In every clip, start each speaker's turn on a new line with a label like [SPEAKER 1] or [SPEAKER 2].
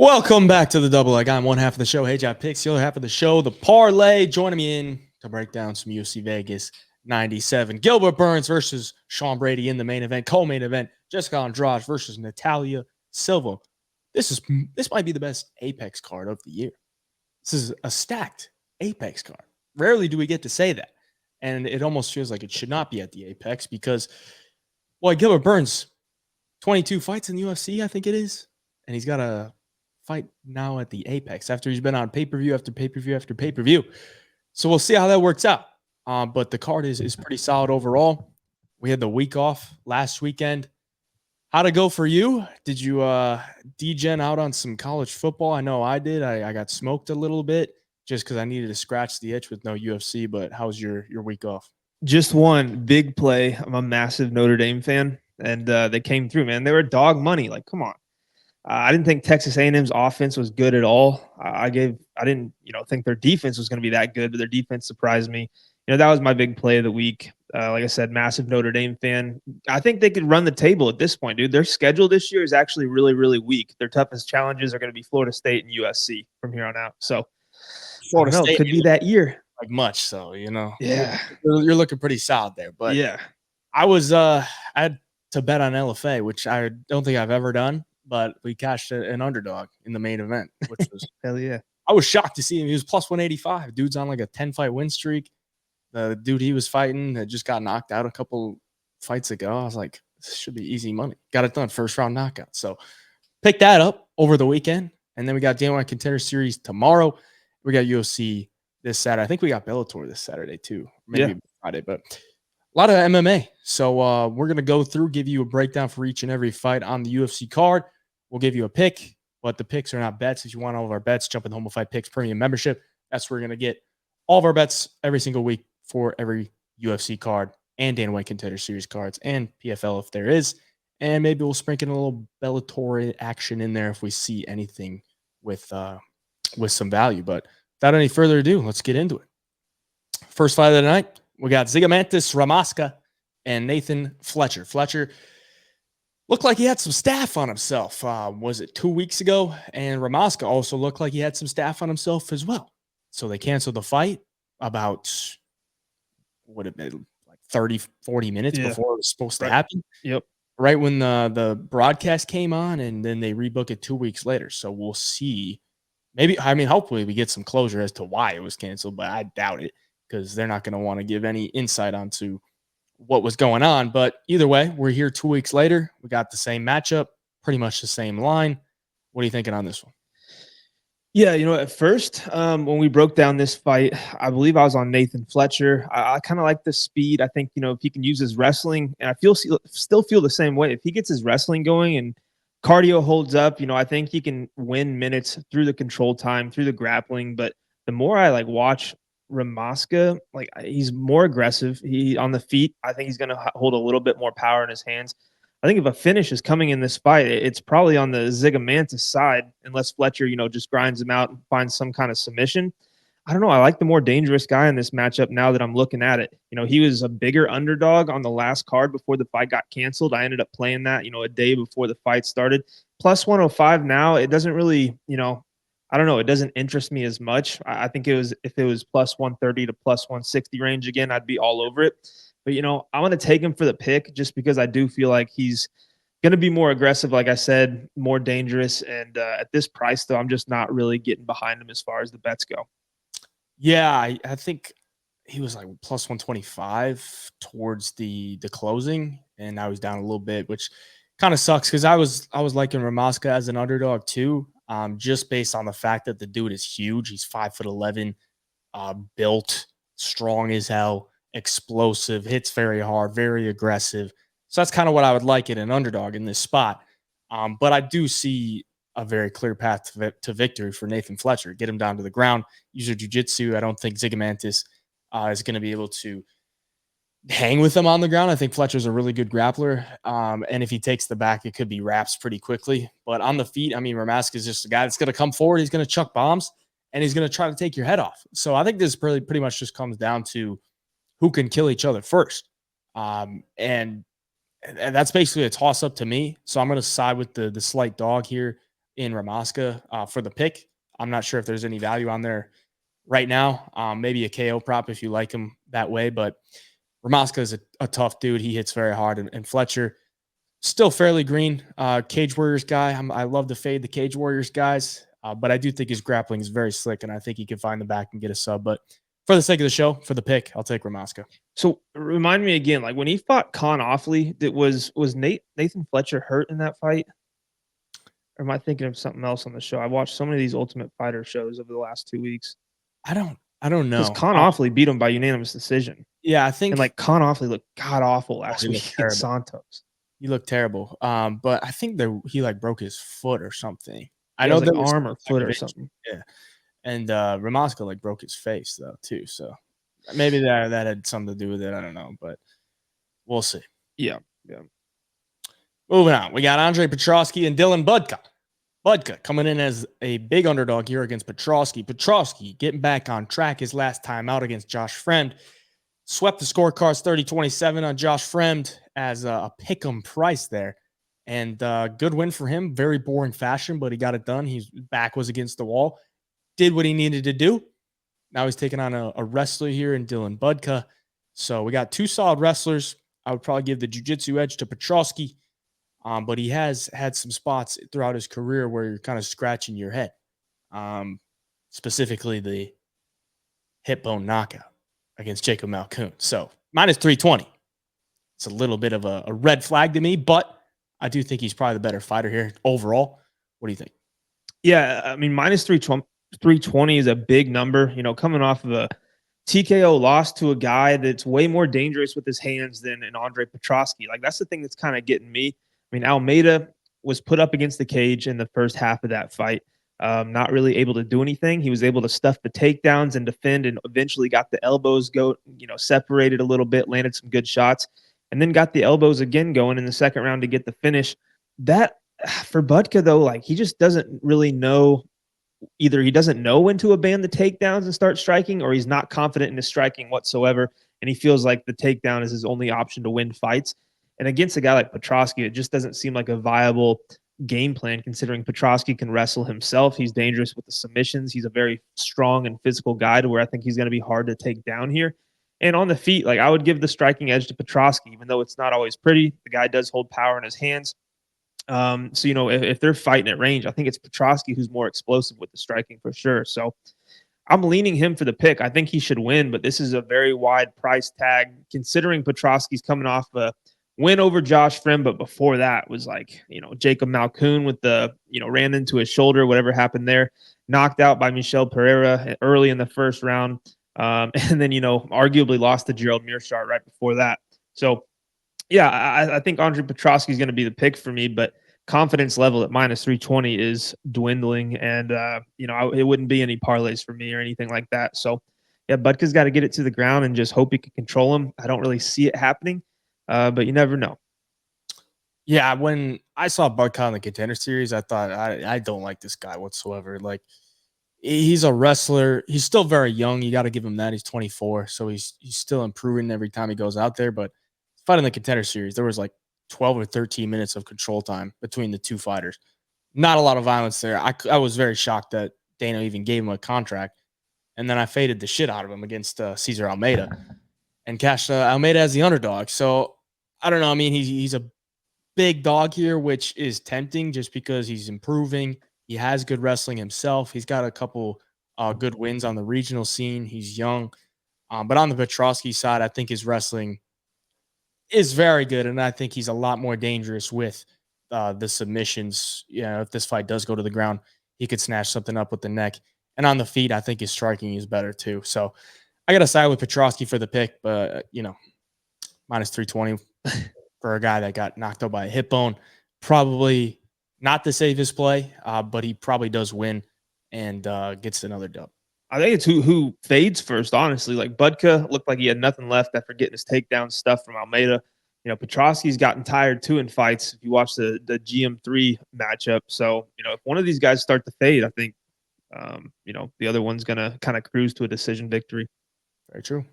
[SPEAKER 1] Welcome back to the double leg. I'm one half of the show, Hey Job Picks. The other half of the show, the parlay. Joining me in to break down some UFC Vegas 97. Gilbert Burns versus Sean Brady in the main event. Co-main event, Jessica Andrade versus Natalia Silva. This might be the best Apex card of the year. This is a stacked Apex card. Rarely do we get to say that. And it almost feels like it should not be at the Apex because, well, Gilbert Burns, 22 fights in the UFC, I think it is. And he's got a fight now at the Apex after he's been on pay-per-view after pay-per-view after pay-per-view. So we'll see how that works out. But the card is pretty solid overall. We had the week off last weekend. How'd it go for you? Did you degen out on some college football? I know I did. I got smoked a little bit just because I needed to scratch the itch with no UFC. But how was your week off?
[SPEAKER 2] Just one big play. I'm a massive Notre Dame fan, and they came through, man. They were dog money. Like, come on. I didn't think Texas A&M's offense was good at all. I didn't, think their defense was going to be that good, but their defense surprised me. That was my big play of the week. Like I said, massive Notre Dame fan. I think they could run the table at this point, dude. Their schedule this year is actually really, really weak. Their toughest challenges are going to be Florida State and USC from here on out. So,
[SPEAKER 1] Florida State
[SPEAKER 2] could be that year.
[SPEAKER 1] Like much, so
[SPEAKER 2] Yeah,
[SPEAKER 1] you're looking pretty solid there. But
[SPEAKER 2] yeah,
[SPEAKER 1] I had to bet on LFA, which I don't think I've ever done. But we cashed an underdog in the main event, which was
[SPEAKER 2] hell yeah.
[SPEAKER 1] I was shocked to see him. He was plus 185. Dude's on like a 10-fight win streak. The dude he was fighting had just got knocked out a couple fights ago. I was like, this should be easy money. Got it done. First round knockout. So pick that up over the weekend. And then we got Dana White Contender Series tomorrow. We got UFC this Saturday. I think we got Bellator this Saturday too. Maybe Friday, but a lot of MMA. So we're going to go through, give you a breakdown for each and every fight on the UFC card. We'll give you a pick, but the picks are not bets. If you want all of our bets, jump in the Home of Fight Picks Premium membership. That's where you're going to get all of our bets every single week for every UFC card and Dana White Contender Series cards and PFL if there is. And maybe we'll sprinkle in a little Bellator action in there if we see anything with some value. But without any further ado, let's get into it. First fight of the night, we got Zigomantis Ramaska and Nathan Fletcher. Fletcher looked like he had some staff on himself. Was it 2 weeks ago? And Ramaska also looked like he had some staff on himself as well. So they canceled the fight about, would have been like 30, 40 minutes before it was supposed to happen.
[SPEAKER 2] Yep.
[SPEAKER 1] Right when the broadcast came on, and then they rebook it 2 weeks later. So we'll see. Hopefully we get some closure as to why it was canceled, but I doubt it because they're not going to want to give any insight onto what was going on. But either way, we're here 2 weeks later. We got the same matchup, pretty much the same line. What are you thinking on this one?
[SPEAKER 2] Yeah, at first, when we broke down this fight, I believe I was on Nathan Fletcher. I kind of like the speed. I think, if he can use his wrestling, and I still feel the same way. If he gets his wrestling going and cardio holds up, I think he can win minutes through the control time, through the grappling. But the more I watch Ramaska, he's more aggressive. He on the feet, I think he's going to hold a little bit more power in his hands. I think if a finish is coming in this fight, it's probably on the Zigomantis side, unless Fletcher, just grinds him out and finds some kind of submission. I don't know. I like the more dangerous guy in this matchup now that I'm looking at it. He was a bigger underdog on the last card before the fight got canceled. I ended up playing that, a day before the fight started. Plus 105 now, it doesn't really, I don't know. It doesn't interest me as much. I think if it was plus 130 to plus 160 range again, I'd be all over it. But, I'm going to take him for the pick just because I do feel like he's going to be more aggressive, like I said, more dangerous. And at this price, though, I'm just not really getting behind him as far as the bets go.
[SPEAKER 1] Yeah, I think he was like plus 125 towards the closing, and I was down a little bit, which kind of sucks because I was liking Ramaska as an underdog too, just based on the fact that the dude is huge. He's 5'11", built, strong as hell, explosive, hits very hard, very aggressive. So that's kind of what I would like in an underdog in this spot. But I do see a very clear path to victory for Nathan Fletcher. Get him down to the ground, use your jiu-jitsu. I don't think Zigomantis is going to be able to hang with him on the ground. I think Fletcher's a really good grappler. And if he takes the back, it could be wraps pretty quickly. But on the feet, Ramaska is just a guy that's going to come forward. He's going to chuck bombs, and he's going to try to take your head off. So I think this pretty much just comes down to who can kill each other first. And that's basically a toss-up to me. So I'm going to side with the slight dog here in Ramaska for the pick. I'm not sure if there's any value on there right now. Maybe a KO prop if you like him that way, but Ramaska is a tough dude. He hits very hard, and Fletcher still fairly green. Cage Warriors guy. I love to fade the Cage Warriors guys, but I do think his grappling is very slick, and I think he can find the back and get a sub. But for the sake of the show, for the pick, I'll take Ramaska.
[SPEAKER 2] So remind me again, like when he fought Con Offley, was Nathan Fletcher hurt in that fight? Or am I thinking of something else on the show? I watched so many of these Ultimate Fighter shows over the last 2 weeks.
[SPEAKER 1] I don't know.
[SPEAKER 2] Because Con Offley beat him by unanimous decision.
[SPEAKER 1] Yeah, I think.
[SPEAKER 2] And like Con Offley looked god awful last week
[SPEAKER 1] terrible.
[SPEAKER 2] against Santos.
[SPEAKER 1] He looked terrible. But I think that he like broke his foot or something.
[SPEAKER 2] I know that arm or foot or something.
[SPEAKER 1] Yeah. And Ramaska like broke his face though too. So maybe that had something to do with it. I don't know, but we'll see.
[SPEAKER 2] Yeah.
[SPEAKER 1] Moving on, we got Andrade Petroski and Dylan Budka. Budka coming in as a big underdog here against Petroski. Petroski getting back on track his last time out against Josh Fremd. Swept the scorecards 30-27 on Josh Fremd as a pick'em price there. And good win for him. Very boring fashion, but he got it done. His back was against the wall. Did what he needed to do. Now he's taking on a wrestler here in Dylan Budka. So we got two solid wrestlers. I would probably give the jiu-jitsu edge to Petroski. But he has had some spots throughout his career where you're kind of scratching your head. Specifically the hip bone knockout against Jacob Malkoun. So minus 320. It's a little bit of a red flag to me, but I do think he's probably the better fighter here overall. What do you think?
[SPEAKER 2] Yeah, I mean, minus 320 is a big number. You know, coming off of a TKO loss to a guy that's way more dangerous with his hands than an Andrade Petroski. Like, that's the thing that's kind of getting me. I mean, Almeida was put up against the cage in the first half of that fight. Not really able to do anything. He was able to stuff the takedowns and defend, and eventually got the elbows separated a little bit, landed some good shots, and then got the elbows again going in the second round to get the finish. That for Budka though, like he just doesn't really know. Either he doesn't know when to abandon the takedowns and start striking, or he's not confident in his striking whatsoever, and he feels like the takedown is his only option to win fights. And against a guy like Petroski, it just doesn't seem like a viable game plan, considering Petroski can wrestle himself. He's dangerous with the submissions. He's a very strong and physical guy to where I think he's going to be hard to take down here. And on the feet, like I would give the striking edge to Petroski, even though it's not always pretty. The guy does hold power in his hands. So, you know, if they're fighting at range, I think it's Petroski who's more explosive with the striking for sure. So I'm leaning him for the pick. I think he should win, but this is a very wide price tag, considering Petroski's coming off a win over Josh Fremd, but before that was like, you know, Jacob Malkoun with the, you know, ran into his shoulder, whatever happened there, knocked out by Michel Pereira early in the first round. And then, you know, arguably lost to Gerald Meerschaert right before that. So, yeah, I think Andrade Petroski is going to be the pick for me, but confidence level at minus 320 is dwindling. And, you know, it wouldn't be any parlays for me or anything like that. So, yeah, Budka's got to get it to the ground and just hope he can control him. I don't really see it happening. But you never know.
[SPEAKER 1] Yeah, when I saw Budka in the Contender Series, I thought I don't like this guy whatsoever. Like, he's a wrestler. He's still very young. You got to give him that. He's 24, so he's still improving every time he goes out there. But fighting the Contender Series, there was like 12 or 13 minutes of control time between the two fighters. Not a lot of violence there. I was very shocked that Dana even gave him a contract. And then I faded the shit out of him against Cesar Almeida and cashed Almeida as the underdog. So I don't know. I mean, he's a big dog here, which is tempting just because he's improving. He has good wrestling himself. He's got a couple good wins on the regional scene. He's young. But on the Petroski side, I think his wrestling is very good, and I think he's a lot more dangerous with the submissions. You know, if this fight does go to the ground, he could snatch something up with the neck. And on the feet, I think his striking is better too. So I got to side with Petroski for the pick, but, you know, minus 320 for a guy that got knocked out by a hip bone. Probably not the safest play, but he probably does win and gets another dub.
[SPEAKER 2] I think it's who fades first, honestly. Like Budka looked like he had nothing left after getting his takedown stuff from Almeida. You know, Petroski's gotten tired too in fights. If you watch the GM3 matchup, so you know if one of these guys start to fade, I think you know the other one's gonna kind of cruise to a decision victory.
[SPEAKER 1] Very true.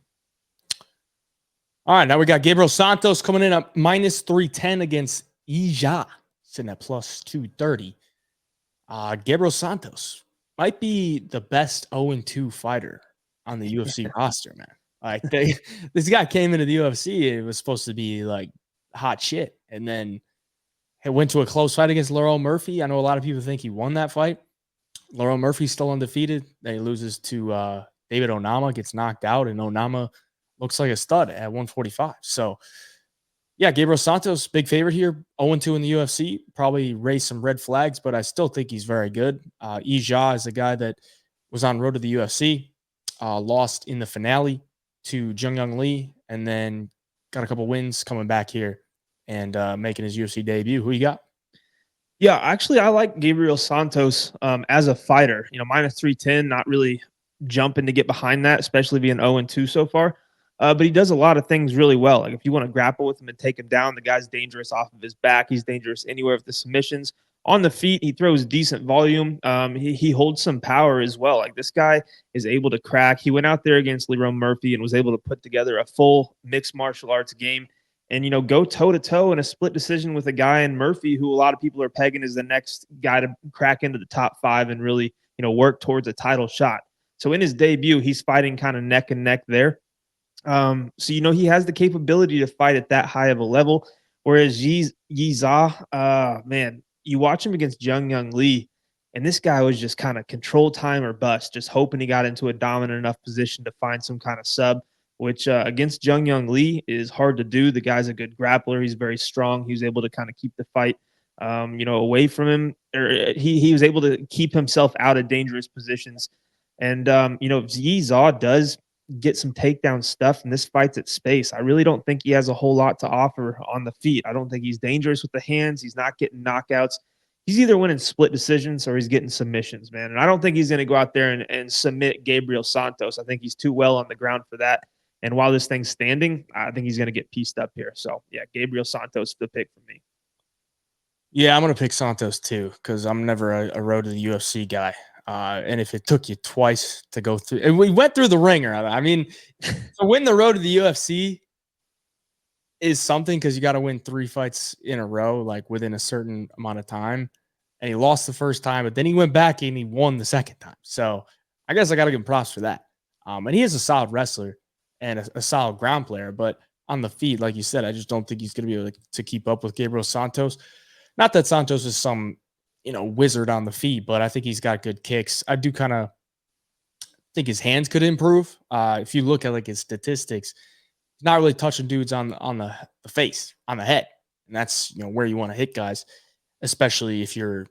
[SPEAKER 1] All right, now we got Gabriel Santos coming in at minus 310 against Yizha, sitting at plus 230. Gabriel Santos might be the best 0-2 fighter on the UFC roster, man. Like this guy came into the UFC, it was supposed to be like hot shit, and then it went to a close fight against Lerone Murphy. I know a lot of people think he won that fight. Lerone Murphy's still undefeated. Then he loses to David Onama, gets knocked out, and Onama looks like a stud at 145. So yeah, Gabriel Santos, big favorite here. 0-2 in the UFC. Probably raised some red flags, but I still think he's very good. Yizha is a guy that was on road to the UFC, lost in the finale to Jung Young Lee, and then got a couple wins coming back here and making his UFC debut. Who you got?
[SPEAKER 2] Yeah, actually, I like Gabriel Santos as a fighter. Minus 310, not really jumping to get behind that, especially being 0-2 so far. But he does a lot of things really well. Like if you want to grapple with him and take him down, the guy's dangerous off of his back. He's dangerous anywhere with the submissions. On the feet, he throws decent volume. He holds some power as well. Like this guy is able to crack. He went out there against Lerone Murphy and was able to put together a full mixed martial arts game and, go toe-to-toe in a split decision with a guy in Murphy who a lot of people are pegging as the next guy to crack into the top 5 and really, work towards a title shot. So in his debut, he's fighting kind of neck and neck there. So, he has the capability to fight at that high of a level, whereas Yizha, man, you watch him against Jung Young Lee, and this guy was just kind of control time or bust, just hoping he got into a dominant enough position to find some kind of sub, which against Jung Young Lee is hard to do. The guy's a good grappler. He's very strong. He was able to kind of keep the fight, away from him, or he was able to keep himself out of dangerous positions. And, Yizha does get some takedown stuff, and this fight's at space. I really don't think he has a whole lot to offer on the feet. I don't think he's dangerous with the hands. He's not getting knockouts. He's either winning split decisions or he's getting submissions, man. And I don't think he's going to go out there and submit Gabriel Santos. I think he's too well on the ground for that. And while this thing's standing, I think he's going to get pieced up here. So, yeah, Gabriel Santos, the pick for me.
[SPEAKER 1] Yeah, I'm going to pick Santos too because I'm never a road to the UFC guy. And if it took you twice to go through, and we went through the ringer. I mean, to win the road to the UFC is something because you got to win 3 fights in a row, like within a certain amount of time. And he lost the first time, but then he went back and he won the second time. So I guess I got to give him props for that. And he is a solid wrestler and a solid ground player, but on the feet, like you said, I just don't think he's going to be able to keep up with Gabriel Santos. Not that Santos is some wizard on the feet, but I think he's got good kicks. I do kind of think his hands could improve. If you look at like his statistics, he's not really touching dudes on the face, on the head. And that's, where you want to hit guys, especially if you're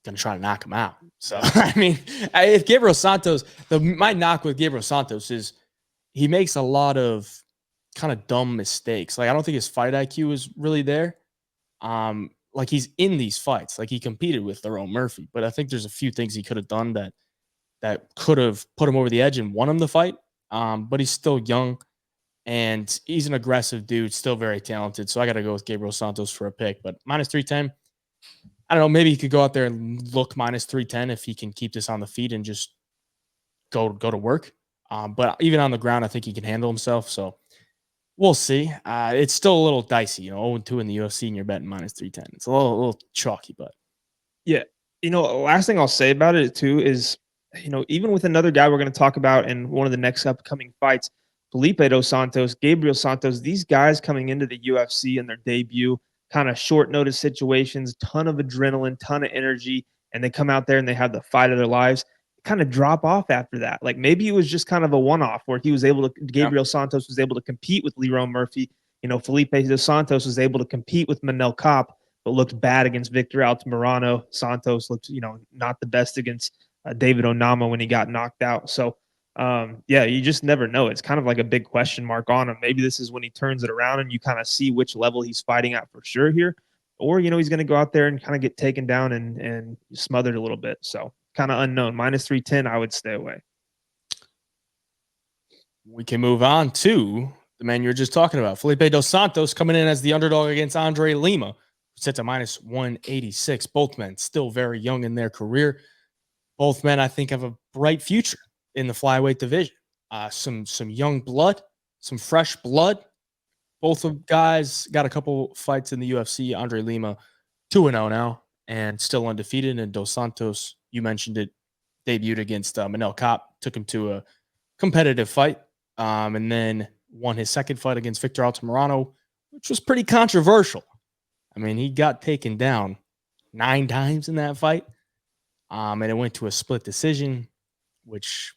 [SPEAKER 1] going to try to knock him out. So, I mean, if Gabriel Santos, my knock with Gabriel Santos is he makes a lot of kind of dumb mistakes. Like, I don't think his fight IQ is really there. Like he's in these fights, like he competed with Lerone Murphy, but I think there's a few things he could have done that could have put him over the edge and won him the fight. But he's still young and he's an aggressive dude, still very talented. So I got to go with Gabriel Santos for a pick, but minus 310. I don't know. Maybe he could go out there and look minus 310 if he can keep this on the feet and just go to work. But even on the ground, I think he can handle himself. So we'll see. It's still a little dicey, 0-2 in the UFC and you're betting minus 310. It's a little chalky, but
[SPEAKER 2] yeah. Last thing I'll say about it too is, even with another guy we're going to talk about in one of the next upcoming fights, Felipe dos Santos, Gabriel Santos, these guys coming into the UFC in their debut, kind of short notice situations, ton of adrenaline, ton of energy, and they come out there and they have the fight of their lives. Kind of drop off after that. Like maybe it was just kind of a one-off where Gabriel Santos was able to compete with Lerone Murphy. Felipe dos Santos was able to compete with Manel Kopp, but looked bad against Victor Altamirano. Santos looked, not the best against David Onama when he got knocked out. So, yeah, you just never know. It's kind of like a big question mark on him. Maybe this is when he turns it around and you kind of see which level he's fighting at for sure here. Or, he's going to go out there and kind of get taken down and smothered a little bit. So kind of unknown. Minus 310, I would stay away.
[SPEAKER 1] We can move on to the man you were just talking about. Felipe dos Santos coming in as the underdog against Andrade Lima, set to minus 186. Both men still very young in their career. Both men, I think, have a bright future in the flyweight division. Some young blood, some fresh blood. Both of guys got a couple fights in the UFC. Andrade Lima, 2-0 now. and still undefeated. And Dos Santos, you mentioned it, debuted against Manel Kape, took him to a competitive fight, and then won his second fight against Victor Altamirano, which was pretty controversial. I mean, he got taken down 9 times in that fight, and it went to a split decision, which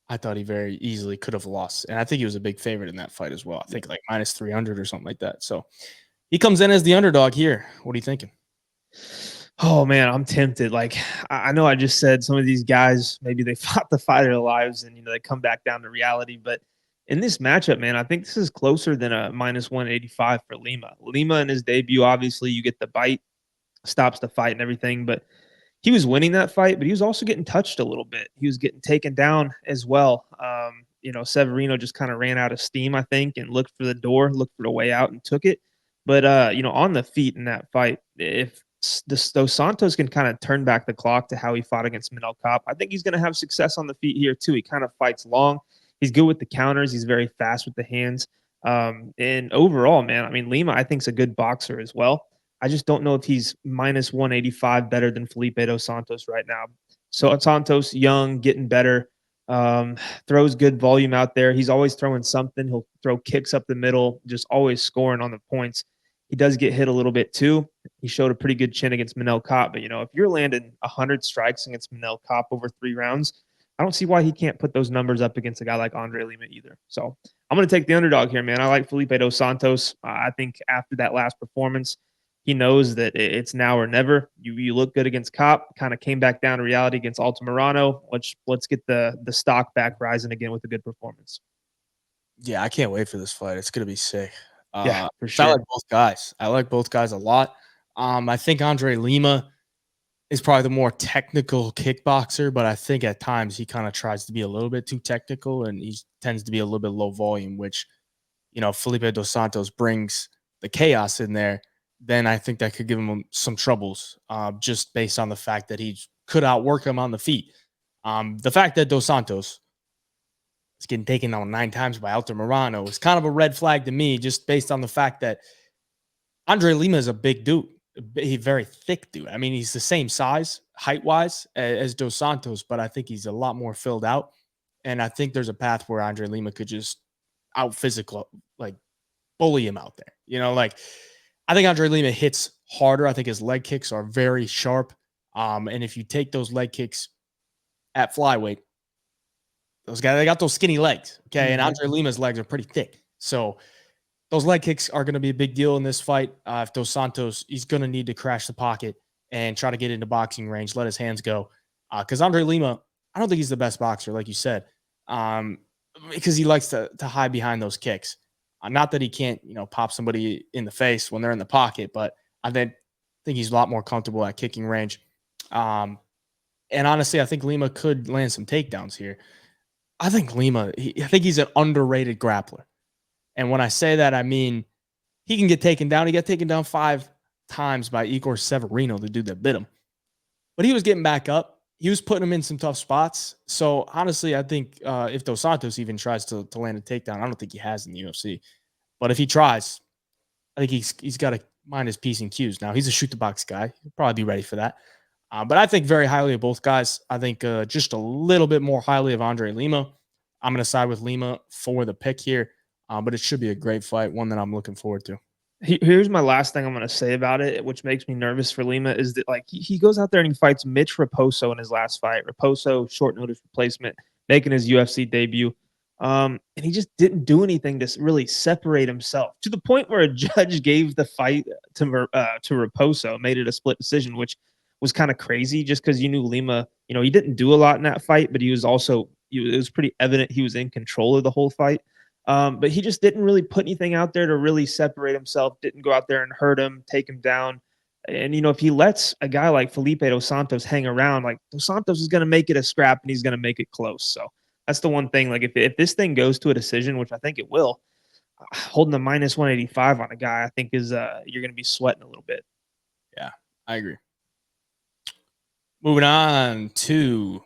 [SPEAKER 1] I thought he very easily could have lost. And I think he was a big favorite in that fight as well. I think like minus 300 or something like that. So he comes in as the underdog here. What are you thinking?
[SPEAKER 2] Oh man, I'm tempted. Like I know I just said some of these guys, maybe they fought the fight of their lives and they come back down to reality. But in this matchup, man, I think this is closer than a minus 185 for Lima. Lima in his debut, obviously, you get the bite, stops the fight and everything, but he was winning that fight, but he was also getting touched a little bit. He was getting taken down as well. Severino just kind of ran out of steam, I think, and looked for the door, looked for the way out and took it. But, on the feet in that fight, if Dos Santos can kind of turn back the clock to how he fought against Manel Kape, I think he's going to have success on the feet here too. He kind of fights long. He's good with the counters. He's very fast with the hands. And overall, man, I mean, Lima, I think, is a good boxer as well. I just don't know if he's minus 185 better than Felipe Dos Santos right now. So Santos, young, getting better, throws good volume out there. He's always throwing something. He'll throw kicks up the middle, just always scoring on the points. He does get hit a little bit too. He showed a pretty good chin against Manel Kape. But, if you're landing 100 strikes against Manel Kape over 3 rounds, I don't see why he can't put those numbers up against a guy like Andre Lima either. So I'm going to take the underdog here, man. I like Felipe Dos Santos. I think after that last performance, he knows that it's now or never. You look good against Kape, kind of came back down to reality against Altamirano. Let's get the stock back rising again with a good performance.
[SPEAKER 1] Yeah, I can't wait for this fight. It's going to be sick.
[SPEAKER 2] Yeah, for
[SPEAKER 1] I
[SPEAKER 2] sure.
[SPEAKER 1] like both guys. I like both guys a lot. I think Andre Lima is probably the more technical kickboxer, but I think at times he kind of tries to be a little bit too technical, and he tends to be a little bit low volume, which, Felipe Dos Santos brings the chaos in there. Then I think that could give him some troubles, just based on the fact that he could outwork him on the feet. The fact that Dos Santos is getting taken down 9 times by Altamirano is kind of a red flag to me, just based on the fact that Andre Lima is a big dude, a very thick dude. I mean, he's the same size, height-wise, as Dos Santos, but I think he's a lot more filled out. And I think there's a path where Andre Lima could just out-physical, like, bully him out there. I think Andre Lima hits harder. I think his leg kicks are very sharp. And if you take those leg kicks at flyweight, those guys, they got those skinny legs. Okay. Mm-hmm. And Andre Lima's legs are pretty thick. So those leg kicks are going to be a big deal in this fight. If Dos Santos, he's going to need to crash the pocket and try to get into boxing range, let his hands go. Because Andre Lima, I don't think he's the best boxer, like you said, because he likes to hide behind those kicks. Not that he can't, pop somebody in the face when they're in the pocket, but I think he's a lot more comfortable at kicking range. And honestly, I think Lima could land some takedowns here. I think Lima, I think he's an underrated grappler. And when I say that, I mean, he can get taken down. He got taken down 5 times by Igor Severino, the dude that bit him. But he was getting back up. He was putting him in some tough spots. So, honestly, I think if Dos Santos even tries to land a takedown, I don't think he has in the UFC. But if he tries, I think he's got to mind his P's and Q's. Now, he's a shoot-the-box guy. He'll probably be ready for that. But I think very highly of both guys. I think just a little bit more highly of Andre Lima. I'm going to side with Lima for the pick here. But it should be a great fight, one that I'm looking forward to.
[SPEAKER 2] Here's my last thing I'm going to say about it, which makes me nervous for Lima, is that he goes out there and he fights Mitch Raposo in his last fight. Raposo, short notice replacement, making his UFC debut. And he just didn't do anything to really separate himself, to the point where a judge gave the fight to Raposo, made it a split decision, which was kind of crazy just because you knew Lima, he didn't do a lot in that fight, but it was pretty evident he was in control of the whole fight. But he just didn't really put anything out there to really separate himself, didn't go out there and hurt him, take him down. And, if he lets a guy like Felipe Dos Santos hang around, Dos Santos is going to make it a scrap and he's going to make it close. So that's the one thing. If this thing goes to a decision, which I think it will, holding a minus 185 on a guy, I think is you're going to be sweating a little bit.
[SPEAKER 1] Yeah, I agree. Moving on to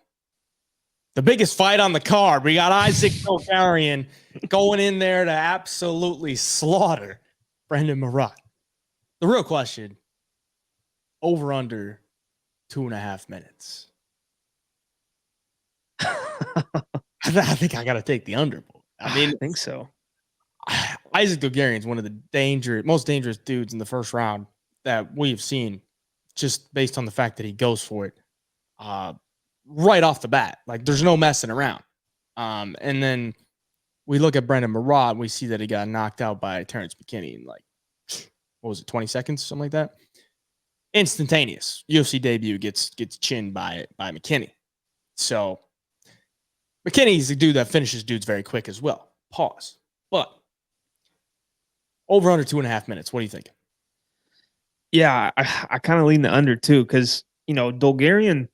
[SPEAKER 1] the biggest fight on the card. We got Isaac Dulgarian going in there to absolutely slaughter Brendan Marotte. The real question, over under 2.5 minutes. I think I got to take the under. I mean,
[SPEAKER 2] I think so.
[SPEAKER 1] Isaac Dulgarian is one of the most dangerous dudes in the first round that we've seen, just based on the fact that he goes for it right off the bat. Like, there's no messing around. And then we look at Brendan Marotte, and we see that he got knocked out by Terrence McKinney in, like, what was it, 20 seconds, something like that? Instantaneous. UFC debut gets chinned by McKinney. So McKinney's a dude that finishes dudes very quick as well. Pause. But over under 2.5 minutes. What do you think?
[SPEAKER 2] Yeah, I kind of lean the under too, because Dulgarian,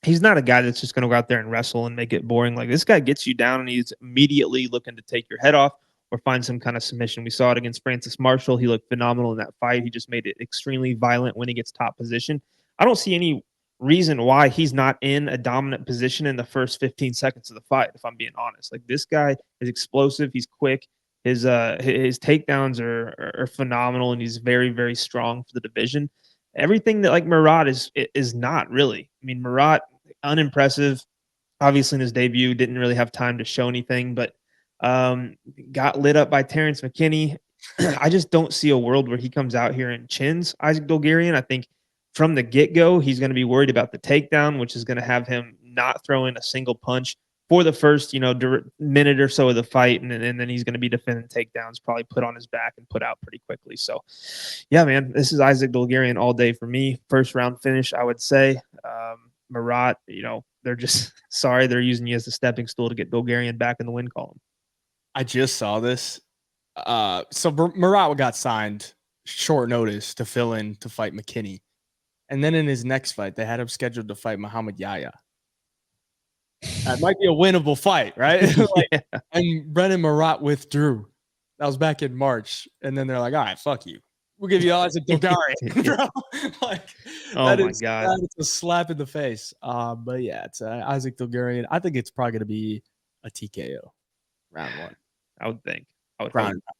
[SPEAKER 2] he's not a guy that's just going to go out there and wrestle and make it boring. Like, this guy gets you down and he's immediately looking to take your head off or find some kind of submission. We saw it against Francis Marshall. He looked phenomenal in that fight. He just made it extremely violent when he gets top position. I don't see any reason why he's not in a dominant position in the first 15 seconds of the fight, if I'm being honest. Like, this guy is explosive. He's quick. His takedowns are phenomenal, and he's very, very strong for the division. Everything that, like, Marotte is not really. I mean, Marotte, unimpressive. Obviously, in his debut, didn't really have time to show anything, but got lit up by Terrence McKinney. I just don't see a world where he comes out here and chins Isaac Dulgarian. I think from the get-go, he's going to be worried about the takedown, which is going to have him not throw in a single punch for the first, minute or so of the fight, and then he's going to be defending takedowns, probably put on his back and put out pretty quickly. So, yeah, man, this is Isaac Dulgarian all day for me. First round finish, I would say. Marotte, they're just sorry they're using you as a stepping stool to get Dulgarian back in the win column.
[SPEAKER 1] I just saw this. So Marotte got signed short notice to fill in to fight McKinney. And then in his next fight, they had him scheduled to fight Muhammad Yahya. That might be a winnable fight, right?
[SPEAKER 2] Yeah.
[SPEAKER 1] And Brendan Marotte withdrew. That was back in March. And then they're like, all right, fuck you. We'll give you Isaac Dulgarian. Like,
[SPEAKER 2] oh, my God.
[SPEAKER 1] That is a slap in the face. But, yeah, it's Isaac Dulgarian. I think it's probably going to be a TKO round one.
[SPEAKER 2] I would think.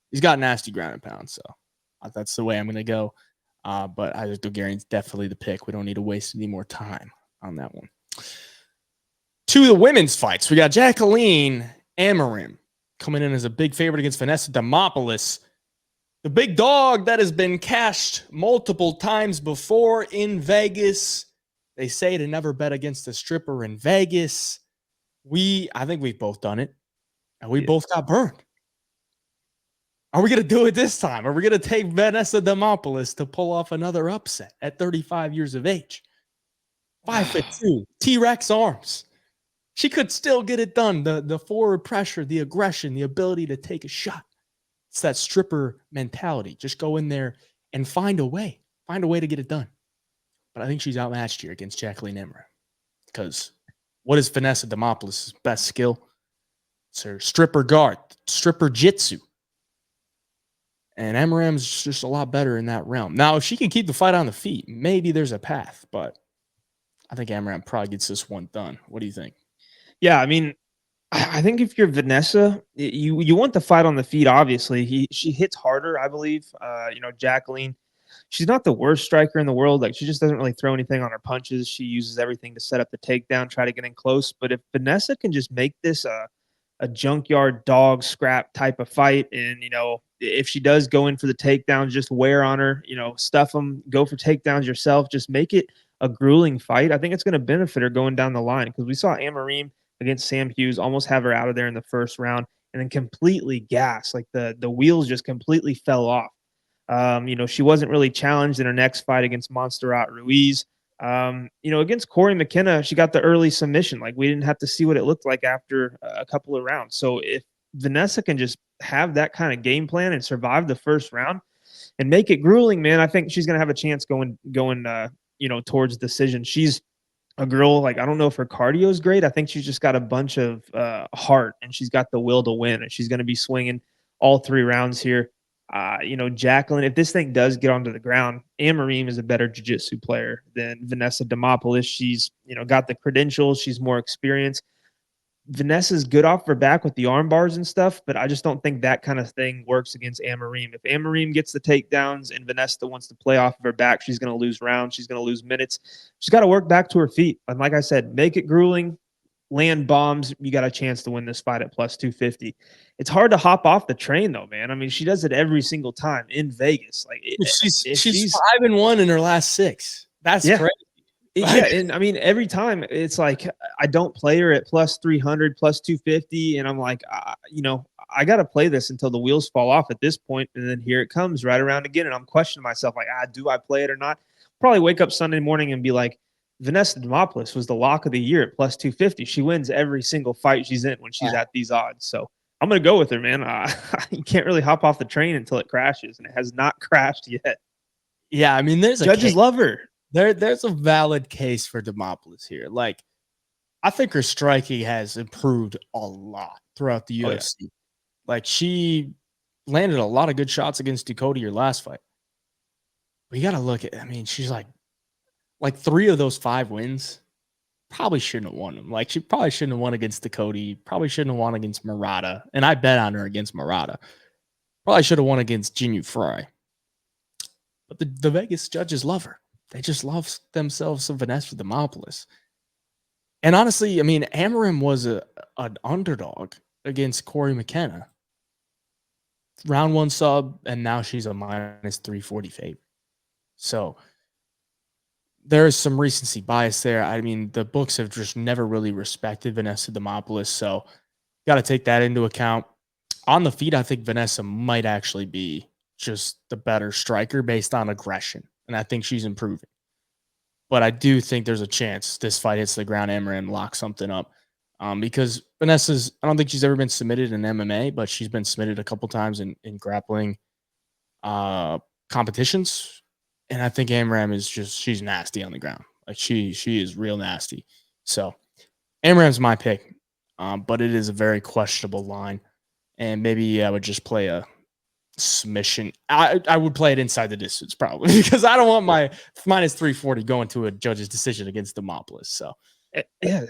[SPEAKER 1] He's got nasty ground and pound, so that's the way I'm going to go. But Isaac Dulgarian's definitely the pick. We don't need to waste any more time on that one. To the women's fights, we got Jacqueline Amorim coming in as a big favorite against Vanessa Demopoulos, the big dog that has been cashed multiple times before in Vegas. They say to never bet against a stripper in Vegas. I think we've both done it, and we both got burned. Are we going to do it this time? Are we going to take Vanessa Demopoulos to pull off another upset at 35 years of age? 5'2", T-Rex arms. She could still get it done. The forward pressure, the aggression, the ability to take a shot. It's that stripper mentality. Just go in there and find a way. Find a way to get it done. But I think she's outmatched here against Jacqueline Amorim. Because what is Vanessa Demopoulos' best skill? It's her stripper guard, stripper jitsu. And Amorim's just a lot better in that realm. Now, if she can keep the fight on the feet, maybe there's a path. But I think Amorim probably gets this one done. What do you think?
[SPEAKER 2] Yeah, I mean, I think if you're Vanessa, you want the fight on the feet, obviously. She hits harder, I believe. Jacqueline, she's not the worst striker in the world. Like, she just doesn't really throw anything on her punches. She uses everything to set up the takedown, try to get in close. But if Vanessa can just make this a junkyard dog scrap type of fight, and if she does go in for the takedowns, just wear on her, stuff them, go for takedowns yourself, just make it a grueling fight. I think it's going to benefit her going down the line, because we saw Amorim against Sam Hughes almost have her out of there in the first round and then completely gas. Like, the wheels just completely fell off. She wasn't really challenged in her next fight against Montserrat Ruiz. Against Corey McKenna, she got the early submission. Like, we didn't have to see what it looked like after a couple of rounds. So if Vanessa can just have that kind of game plan and survive the first round and make it grueling, man, I think she's going to have a chance going towards decision. She's a girl, like, I don't know if her cardio is great. I think she's just got a bunch of heart, and she's got the will to win, and she's going to be swinging all 3 rounds here. Jacqueline, if this thing does get onto the ground, Amorim is a better jiu-jitsu player than Vanessa Demopoulos. She's, got the credentials. She's more experienced. Vanessa's good off her back with the arm bars and stuff, but I just don't think that kind of thing works against Amorim. If Amorim gets the takedowns and Vanessa wants to play off of her back, she's going to lose rounds. She's going to lose minutes. She's got to work back to her feet. And like I said, make it grueling, land bombs. You got a chance to win this fight at plus 250. It's hard to hop off the train, though, man. I mean, she does it every single time in Vegas. Like,
[SPEAKER 1] she's 5-1 in her last 6. That's crazy.
[SPEAKER 2] Yeah, and I mean, every time it's like I don't play her at plus 300, plus 250, and I'm like, I got to play this until the wheels fall off at this point, and then here it comes right around again, and I'm questioning myself, like, do I play it or not? Probably wake up Sunday morning and be like, Vanessa Demopoulos was the lock of the year at plus 250. She wins every single fight she's in when she's at these odds. So I'm going to go with her, man. You can't really hop off the train until it crashes, and it has not crashed yet.
[SPEAKER 1] Yeah, I mean,
[SPEAKER 2] judges love her.
[SPEAKER 1] There's a valid case for Demopoulos here. Like, I think her striking has improved a lot throughout the UFC. Yeah. Like, she landed a lot of good shots against Ducote your last fight. But you got to look at, I mean, she's like 3 of those 5 wins probably shouldn't have won them. Like, she probably shouldn't have won against Ducote, probably shouldn't have won against Marotte. And I bet on her against Marotte. Probably should have won against Jinyu Fry. But the Vegas judges love her. They just love themselves some Vanessa Demopoulos. And honestly, I mean, Amorim was an underdog against Corey McKenna. Round 1 sub, and now she's a minus 340 favorite. So there is some recency bias there. I mean, the books have just never really respected Vanessa Demopoulos, so got to take that into account. On the feet, I think Vanessa might actually be just the better striker based on aggression. And I think she's improving. But I do think there's a chance this fight hits the ground, Amorim locks something up. Because Vanessa's, I don't think she's ever been submitted in MMA, but she's been submitted a couple times in grappling competitions. And I think Amorim is she's nasty on the ground. Like, she is real nasty. So Amorim's my pick. But it is a very questionable line. And maybe I would just play a submission. I would play it inside the distance probably because I don't want my minus 340 going to a judge's decision against Demopoulos. So
[SPEAKER 2] yeah,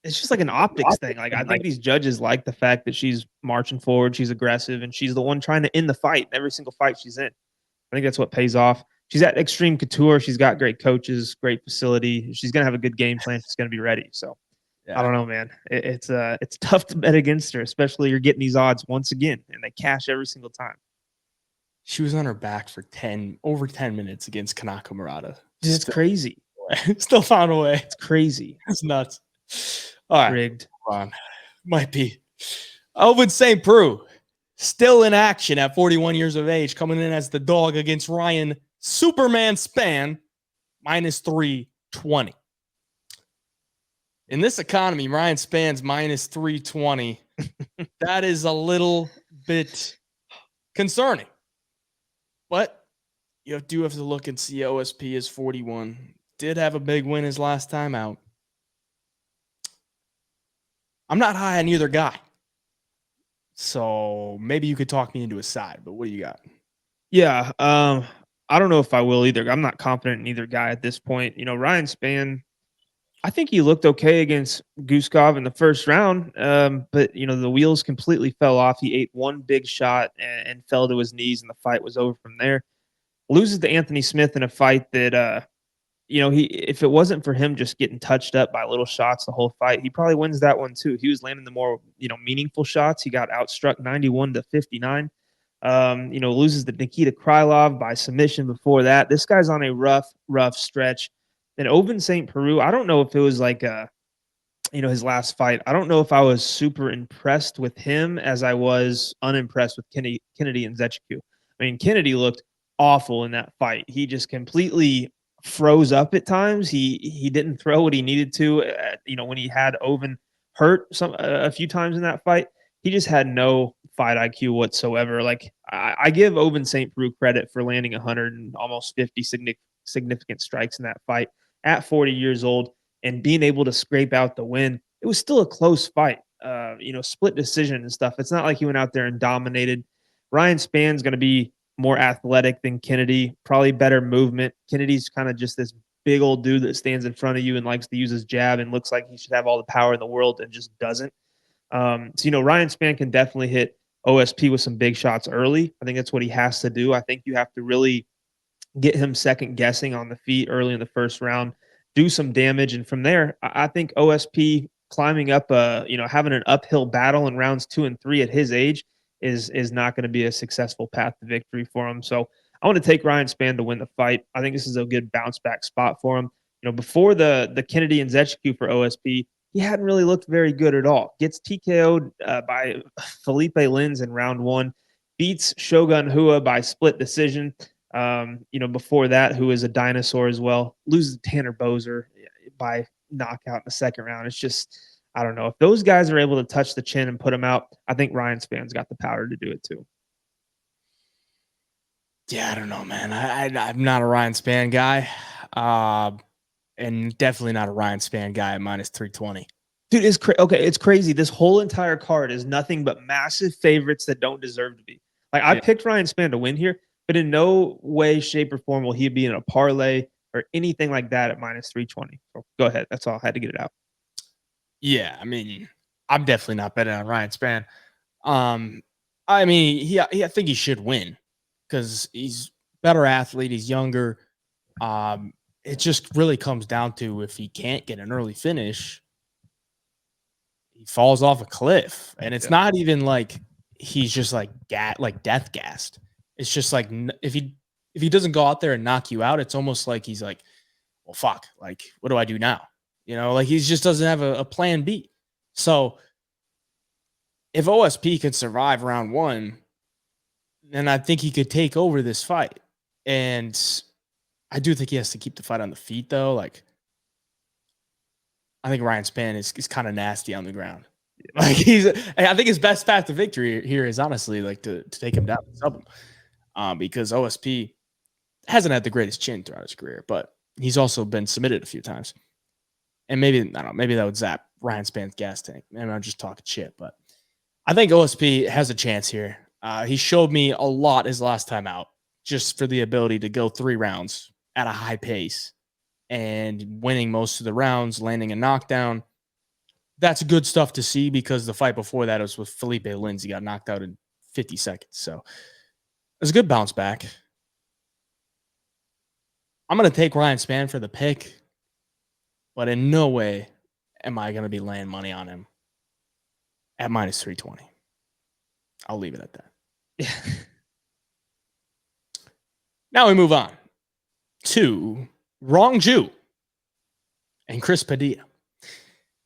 [SPEAKER 2] it's just like an optics thing. Like, I think these judges like the fact that she's marching forward, she's aggressive, and she's the one trying to end the fight in every single fight she's in. I think that's what pays off. She's at Extreme Couture. She's got great coaches, great facility. She's gonna have a good game plan. She's gonna be ready. So yeah. I don't know, man. It's tough to bet against her, especially you're getting these odds once again, and they cash every single time.
[SPEAKER 1] She was on her back for over 10 minutes against Kanako Marotte.
[SPEAKER 2] It's crazy.
[SPEAKER 1] Still found a way.
[SPEAKER 2] It's crazy.
[SPEAKER 1] It's nuts. All right.
[SPEAKER 2] Rigged.
[SPEAKER 1] Come on. Might be. Owen St-Preux, still in action at 41 years of age, coming in as the dog against Ryan Superman Spann, minus 320. In this economy, Ryan Spann's minus 320. That is a little bit concerning. But you do have to look and see OSP is 41. Did have a big win his last time out. I'm not high on either guy. So maybe you could talk me into a side, but what do you got?
[SPEAKER 2] Yeah, I don't know if I will either. I'm not confident in either guy at this point. You know, Ryan Spann, I think he looked okay against Guskov in the first round, but, you know, the wheels completely fell off. He ate one big shot and fell to his knees, and the fight was over from there. Loses to Anthony Smith in a fight that, you know, if it wasn't for him just getting touched up by little shots the whole fight, he probably wins that one too. He was landing the more, you know, meaningful shots. He got outstruck 91-59. You know, loses to Nikita Krylov by submission before that. This guy's on a rough stretch. And Owen St-Preux, I don't know if it was like, you know, his last fight. I don't know if I was super impressed with him as I was unimpressed with Kennedy and Zechiku. I mean, Kennedy looked awful in that fight. He just completely froze up at times. He didn't throw what he needed to. You know, when he had Owen hurt a few times in that fight, he just had no fight IQ whatsoever. Like, I give Owen St-Preux credit for landing 100 and almost 50 significant strikes in that fight at 40 years old and being able to scrape out the win. It was still a close fight, you know, split decision and stuff. It's not like he went out there and dominated. Ryan Spann's going to be more athletic than Kennedy, probably better movement. Kennedy's kind of just this big old dude that stands in front of you and likes to use his jab and looks like he should have all the power in the world and just doesn't. So, Ryan Spann can definitely hit OSP with some big shots early. I think that's what he has to do. I think you have to really get him second guessing on the feet early in the first round, do some damage. And from there, I think OSP climbing up, having an uphill battle in rounds 2 and 3 at his age is not going to be a successful path to victory for him. So I want to take Ryan Spann to win the fight. I think this is a good bounce back spot for him. Before the Kennedy and Zechku for OSP, he hadn't really looked very good at all. Gets TKO'd by Felipe Lins in round 1, beats Shogun Hua by split decision. Before that, who is a dinosaur as well, loses Tanner Boser by knockout in the second round. It's just, I don't know. If those guys are able to touch the chin and put him out, I think Ryan Spann's got the power to do it too.
[SPEAKER 1] Yeah, I don't know, man. I'm not a Ryan Spann guy. And definitely not a Ryan Spann guy at minus 320.
[SPEAKER 2] Dude, it's crazy. This whole entire card is nothing but massive favorites that don't deserve to be. Like, I picked Ryan Spann to win here, but in no way, shape, or form will he be in a parlay or anything like that at minus 320. So go ahead. That's all. I had to get it out.
[SPEAKER 1] Yeah, I mean, I'm definitely not betting on Ryan Spann. I mean, I think he should win because he's a better athlete. He's younger. It just really comes down to if he can't get an early finish, he falls off a cliff. And it's not even like he's just like death gassed. It's just like if he doesn't go out there and knock you out, it's almost like he's like, well, fuck, like, what do I do now? Like he just doesn't have a plan B. So if OSP could survive round 1, then I think he could take over this fight. And I do think he has to keep the fight on the feet, though. Like, I think Ryan Spann is kind of nasty on the ground. Like, I think his best path to victory here is honestly like to take him down and sub him. Because OSP hasn't had the greatest chin throughout his career, but he's also been submitted a few times. And maybe, I don't know, maybe that would zap Ryan Spann's gas tank. Maybe I'm just talking shit, but I think OSP has a chance here. He showed me a lot his last time out, just for the ability to go 3 rounds at a high pace and winning most of the rounds, landing a knockdown. That's good stuff to see because the fight before that was with Felipe Lins. He got knocked out in 50 seconds. So it was a good bounce back. I'm going to take Ryan Spann for the pick, but in no way am I going to be laying money on him at minus 320. I'll leave it at that. Now we move on to Rongzhu and Chris Padilla.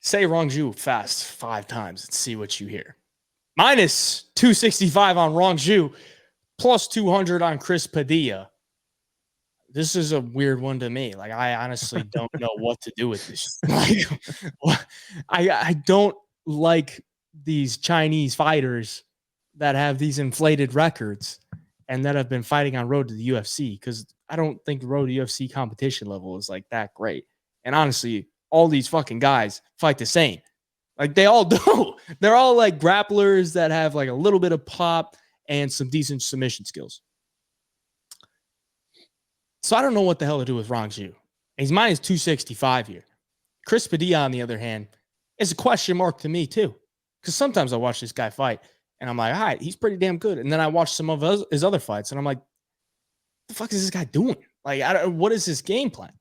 [SPEAKER 1] Say Rongzhu fast 5 times and see what you hear. Minus 265 on Rongzhu, plus 200 on Chris Padilla. This is a weird one to me. Like, I honestly don't know what to do with this. Like, I don't like these Chinese fighters that have these inflated records and that have been fighting on road to the UFC, because I don't think the road to UFC competition level is like that great. And honestly, all these fucking guys fight the same. Like, they all do. They're all like grapplers that have like a little bit of pop and some decent submission skills. So I don't know what the hell to do with Rongzhu. He's minus 265 here. Chris Padilla, on the other hand, is a question mark to me too. Because sometimes I watch this guy fight and I'm like, all right, he's pretty damn good. And then I watch some of his other fights and I'm like, what the fuck is this guy doing? Like, what is his game plan?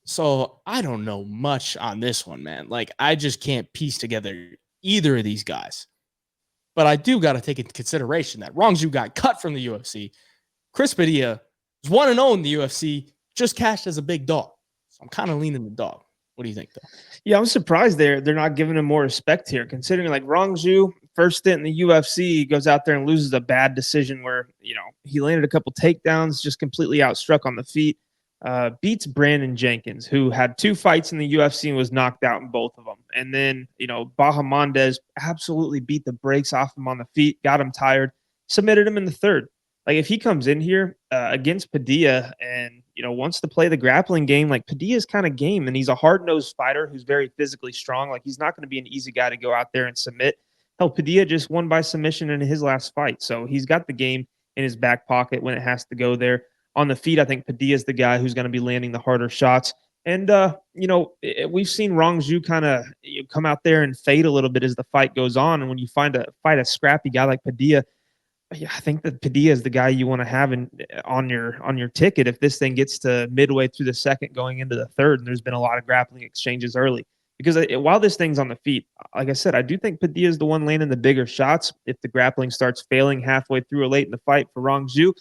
[SPEAKER 1] So I don't know much on this one, man. Like, I just can't piece together either of these guys. But I do got to take into consideration that Rongzhu got cut from the UFC. Chris Padilla is 1-0 in the UFC, just cashed as a big dog. So I'm kind of leaning the dog. What do you think, though?
[SPEAKER 2] Yeah, I'm surprised they're not giving him more respect here, considering like Rongzhu, first stint in the UFC, goes out there and loses a bad decision where, he landed a couple takedowns, just completely outstruck on the feet. Beats Brandon Jenkins, who had 2 fights in the UFC and was knocked out in both of them. And then, Bahamondes absolutely beat the brakes off him on the feet, got him tired, submitted him in the third. Like, if he comes in here against Padilla and, wants to play the grappling game, like, Padilla's kind of game, and he's a hard-nosed fighter who's very physically strong. Like, he's not going to be an easy guy to go out there and submit. Hell, Padilla just won by submission in his last fight. So he's got the game in his back pocket when it has to go there. On the feet, I think Padilla's the guy who's going to be landing the harder shots. And we've seen Rongzhu kind of come out there and fade a little bit as the fight goes on. And when you fight a scrappy guy like Padilla, yeah, I think that Padilla is the guy you want to have on your ticket if this thing gets to midway through the second, going into the third, and there's been a lot of grappling exchanges early. Because while this thing's on the feet, like I said, I do think Padilla is the one landing the bigger shots. If the grappling starts failing halfway through or late in the fight for Rongzhu,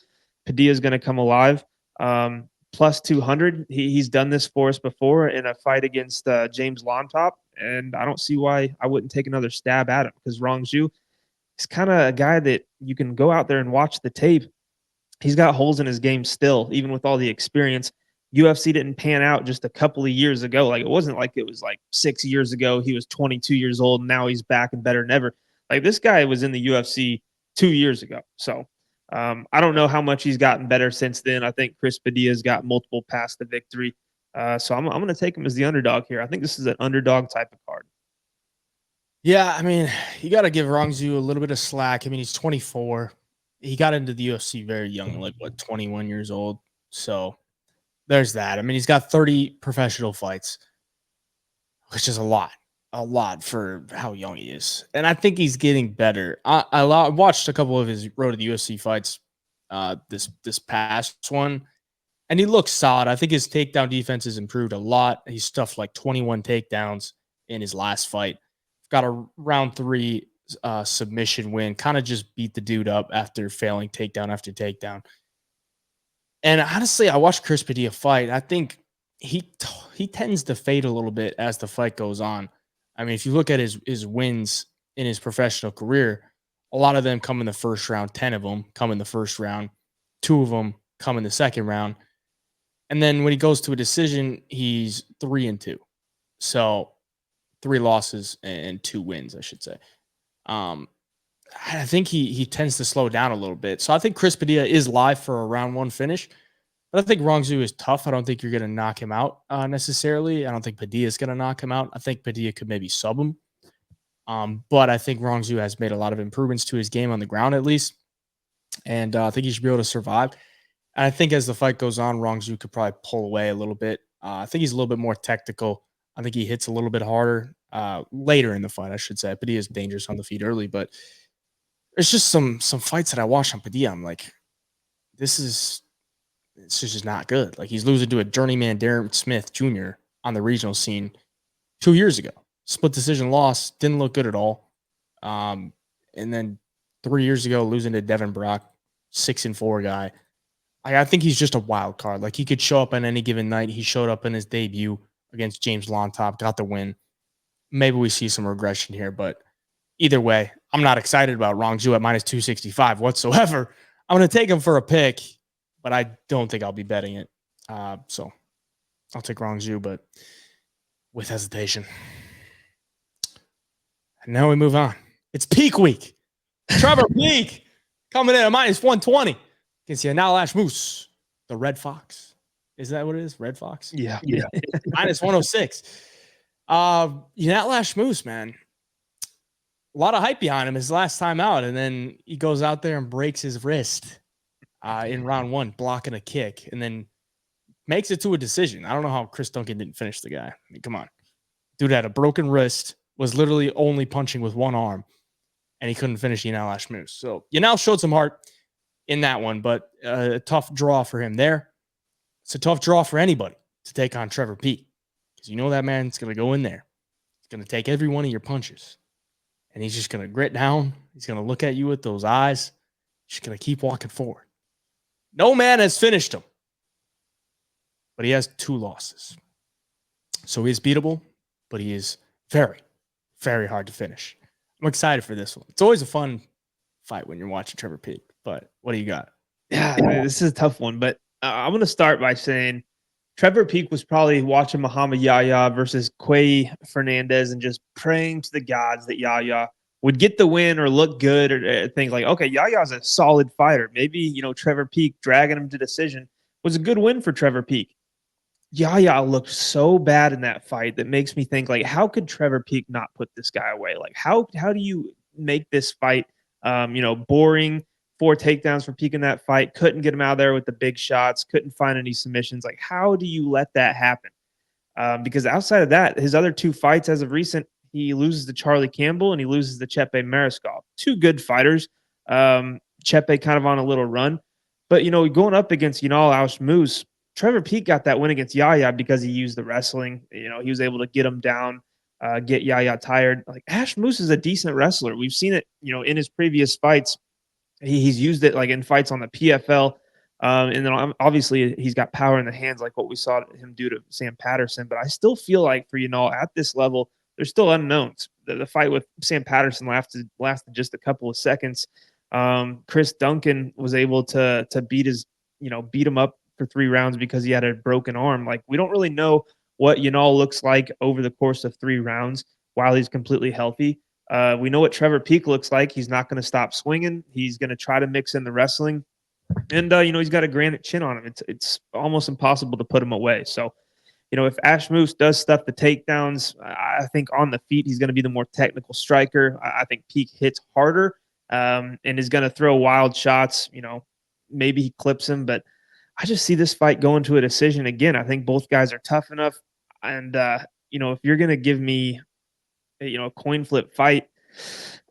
[SPEAKER 2] Padilla is going to come alive. Plus 200. He's done this for us before in a fight against James Lontop, and I don't see why I wouldn't take another stab at him because Rongzhu is kind of a guy that you can go out there and watch the tape. He's got holes in his game still, even with all the experience. UFC didn't pan out just a couple of years ago. Like, it wasn't like it was like 6 years ago. He was 22 years old and now he's back and better than ever. Like, this guy was in the UFC 2 years ago. So I don't know how much he's gotten better since then. I think Chris Padilla's got multiple paths to victory. So I'm going to take him as the underdog here. I think this is an underdog type of card.
[SPEAKER 1] Yeah, I mean, you got to give Rongzhu a little bit of slack. I mean, he's 24. He got into the UFC very young, like 21 years old. So there's that. I mean, he's got 30 professional fights, which is a lot for how young he is. And I think he's getting better. I watched a couple of his road to the UFC fights this past one, and he looks solid. I think his takedown defense has improved a lot. He stuffed like 21 takedowns in his last fight. Got a round 3 submission win, kind of just beat the dude up after failing takedown after takedown. And honestly, I watched Chris Padilla fight. I think he tends to fade a little bit as the fight goes on. I mean, if you look at his wins in his professional career, a lot of them come in the first round. 10 of them come in the first round. 2 of them come in the second round. And then when he goes to a decision, he's 3-2. So 3 losses and 2 wins, I should say. I think he tends to slow down a little bit. So I think Chris Padilla is live for a round 1 finish. But I think Rongzhu is tough. I don't think you're going to knock him out necessarily. I don't think Padilla is going to knock him out. I think Padilla could maybe sub him. But I think Rongzhu has made a lot of improvements to his game on the ground, at least. And I think he should be able to survive. And I think as the fight goes on, Rongzhu could probably pull away a little bit. I think he's a little bit more technical. I think he hits a little bit harder later in the fight, I should say. Padilla is dangerous on the feet early, but there's just some fights that I watch on Padilla. I'm like, this is just not good. Like, he's losing to a journeyman Darren Smith Jr. on the regional scene 2 years ago. Split decision loss, didn't look good at all. And then 3 years ago, losing to Devin Brock, 6-4 guy. I think he's just a wild card. Like, he could show up on any given night. He showed up in his debut against James Lontop, got the win. Maybe we see some regression here, but either way, I'm not excited about Rongzhu at minus 265 whatsoever. I'm going to take him for a pick, but I don't think I'll be betting it. So I'll take Rongzhu, but with hesitation. And now we move on. It's peak week. Trevor Peak coming in at minus 120 against Yanal Ashmouz, the Red Fox. Is that what it is? Red Fox?
[SPEAKER 2] Yeah.
[SPEAKER 1] Minus 106. Yanal Ashmouz, man. A lot of hype behind him his last time out, and then he goes out there and breaks his wrist in round 1, blocking a kick, and then makes it to a decision. I don't know how Chris Duncan didn't finish the guy. I mean, come on. Dude had a broken wrist, was literally only punching with one arm, and he couldn't finish Yanal Ashmouz. So Yanal showed some heart in that one, but a tough draw for him there. It's a tough draw for anybody to take on Trevor Peak, because you know that man's going to go in there. He's going to take every one of your punches, and he's just going to grit down. He's going to look at you with those eyes. He's just going to keep walking forward. No man has finished him, but he has 2 losses. So he is beatable, but he is very, very hard to finish. I'm excited for this one. It's always a fun fight when you're watching Trevor Peak, but what do you got?
[SPEAKER 2] Yeah, this is a tough one, but I'm going to start by saying Trevor Peak was probably watching Muhammad Yahya versus Quay Fernandez and just praying to the gods that Yahya would get the win or look good, or think like, okay, Yahya's a solid fighter. Maybe, Trevor Peak dragging him to decision was a good win for Trevor Peak. Yahya looked so bad in that fight that makes me think, like, how could Trevor Peak not put this guy away? Like, how do you make this fight, boring? 4 takedowns for Peak in that fight. Couldn't get him out of there with the big shots. Couldn't find any submissions. Like, how do you let that happen? Because outside of that, his other 2 fights as of recent, he loses to Charlie Campbell and he loses to Chepe Mariscal. 2 good fighters. Chepe kind of on a little run. But, going up against Ashmouz, Trevor Peek got that win against Yaya because he used the wrestling. He was able to get him down, get Yaya tired. Like, Ashmouz is a decent wrestler. We've seen it, in his previous fights. He's used it like in fights on the PFL. And then obviously he's got power in the hands, like what we saw him do to Sam Patterson. But I still feel like for at this level, there's still unknowns. The fight with Sam Patterson lasted just a couple of seconds. Chris Duncan was able to beat him up for 3 rounds because he had a broken arm. Like, we don't really know what looks like over the course of 3 rounds while he's completely healthy. We know what Trevor Peek looks like. He's not going to stop swinging. He's going to try to mix in the wrestling. And, he's got a granite chin on him. It's almost impossible to put him away. So, if Ashmouz does stuff the takedowns, I think on the feet, he's going to be the more technical striker. I think Peek hits harder and is going to throw wild shots. Maybe he clips him, but I just see this fight going to a decision again. I think both guys are tough enough. And, if you're going to give me, a coin flip fight,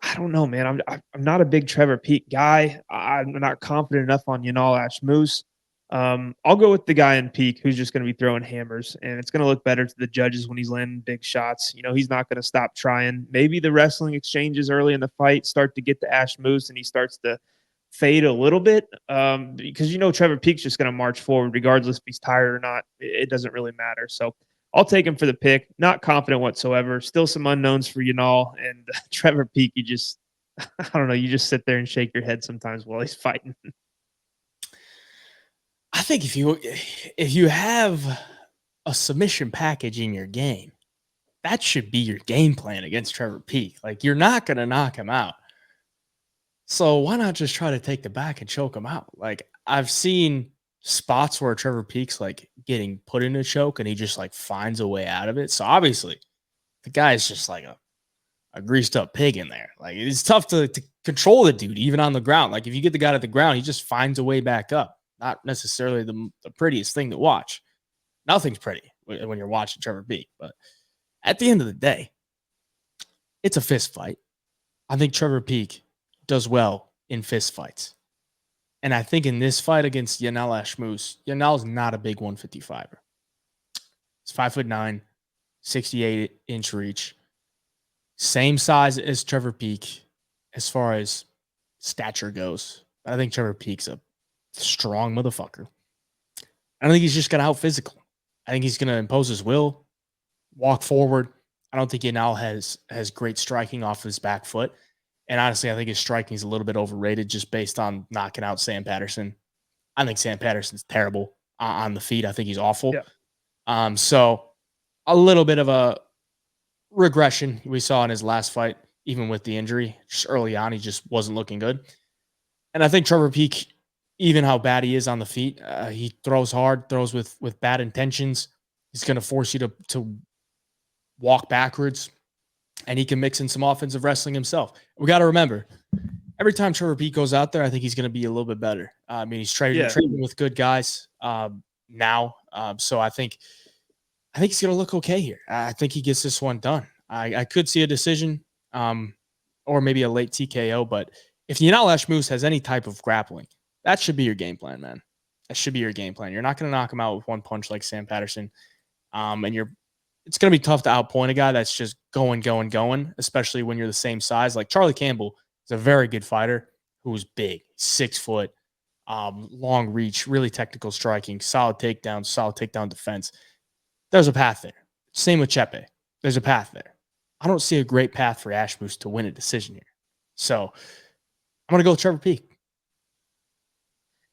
[SPEAKER 2] I don't know, man. I'm not a big Trevor Peek guy. I'm not confident enough on Ashmouz. I'll go with the guy in Peek who's just going to be throwing hammers, and it's going to look better to the judges when he's landing big shots. He's not going to stop trying. Maybe the wrestling exchanges early in the fight start to get to Ashmouz, and he starts to fade a little bit because Trevor Peek's just going to march forward regardless if he's tired or not. It doesn't really matter. So I'll take him for the pick. Not confident whatsoever. Still some unknowns for and Trevor Peek. You just, I don't know. You just sit there and shake your head sometimes while he's fighting.
[SPEAKER 1] I think if you have a submission package in your game, that should be your game plan against Trevor Peek. Like, you're not going to knock him out. So why not just try to take the back and choke him out? Like, I've seen spots where Trevor Peek's like getting put in a choke and he just like finds a way out of it. So obviously the guy's just like a greased up pig in there. Like, it's tough to control the dude, even on the ground. Like, if you get the guy at the ground, he just finds a way back up. Not necessarily the prettiest thing to watch. Nothing's pretty when you're watching Trevor Peek. But at the end of the day, it's a fist fight. I think Trevor Peek does well in fist fights. And I think in this fight against Yanal Ashmouz, Yanal's not a big 155er. He's 5'9", 68-inch reach. Same size as Trevor Peek as far as stature goes. But I think Trevor Peek's a strong motherfucker. I don't think he's just going to out physical. I think he's going to impose his will, walk forward. I don't think Yanal has great striking off his back foot. And honestly, I think his striking is a little bit overrated just based on knocking out Sam Patterson. I think Sam Patterson's terrible on the feet. I think he's awful. Yeah. So a little bit of a regression we saw in his last fight, even with the injury. Just early on, he just wasn't looking good. And I think Trevor Peek, even how bad he is on the feet, he throws hard, throws with bad intentions. He's going to force you to walk backwards. And he can mix in some offensive wrestling himself. We got to remember, every time Trevor Peek goes out there, I think he's going to be a little bit better. I mean, he's training with good guys now. So I think he's going to look okay here. I think he gets this one done. I could see a decision or maybe a late TKO. But if Yanal Ashmouz has any type of grappling, that should be your game plan, man. That should be your game plan. You're not going to knock him out with one punch like Sam Patterson. And it's going to be tough to outpoint a guy that's just going, especially when you're the same size. Like Charlie Campbell is a very good fighter who's big, 6 foot, long reach, really technical striking, solid takedown defense. There's a path there. Same with Chepe. There's a path there. I don't see a great path for Ashmouz to win a decision here. So I'm going to go with Trevor Peek.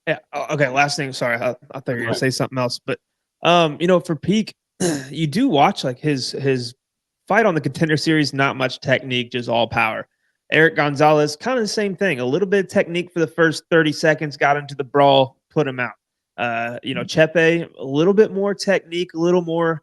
[SPEAKER 2] Yeah. Okay. Last thing. Sorry. I thought you were going to say something else, but for Peek, you do watch like his fight on the Contender Series, not much technique, just all power. Eric Gonzalez, kind of the same thing. A little bit of technique for the first 30 seconds, got into the brawl, put him out. Chepe, a little bit more technique, a little more,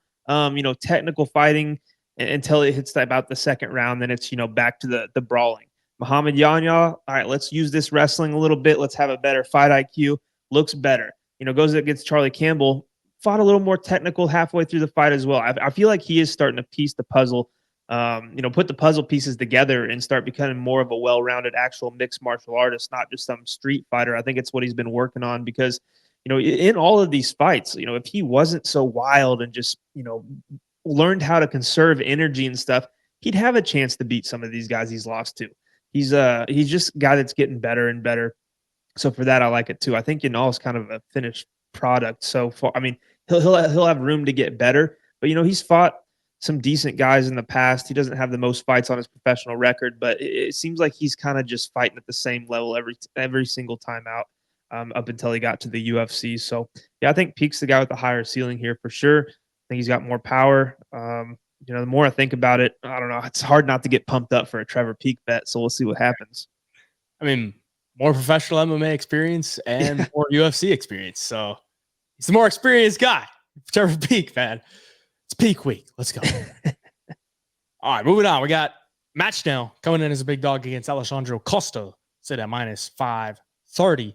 [SPEAKER 2] technical fighting until it hits about the second round. Then it's, back to the brawling. Muhammad Yanya, all right, let's use this wrestling a little bit. Let's have a better fight IQ. Looks better. Goes against Charlie Campbell. fought a little more technical halfway through the fight as well. I feel like he is starting to piece the puzzle, put the puzzle pieces together and start becoming more of a well-rounded actual mixed martial artist, not just some street fighter. I think it's what he's been working on because, in all of these fights, if he wasn't so wild and just, learned how to conserve energy and stuff, he'd have a chance to beat some of these guys he's lost to. He's just a guy that's getting better and better. So for that, I like it too. I think Yanal is kind of a finished product so far. I mean, he'll have room to get better, but he's fought some decent guys in the past. He doesn't have the most fights on his professional record, but it seems like he's kind of just fighting at the same level every single time out, up until he got to the UFC. So yeah, I think Peak's the guy with the higher ceiling here for sure. I think he's got more power. The more I think about it, I don't know. It's hard not to get pumped up for a Trevor Peak bet. So we'll see what happens.
[SPEAKER 1] I mean, more professional MMA experience and more UFC experience. So he's the more experienced guy. Trevor Peak, man. It's Peak week. Let's go. All right, moving on. We got Matt Schnell coming in as a big dog against Alessandro Costa. Sit at minus 530.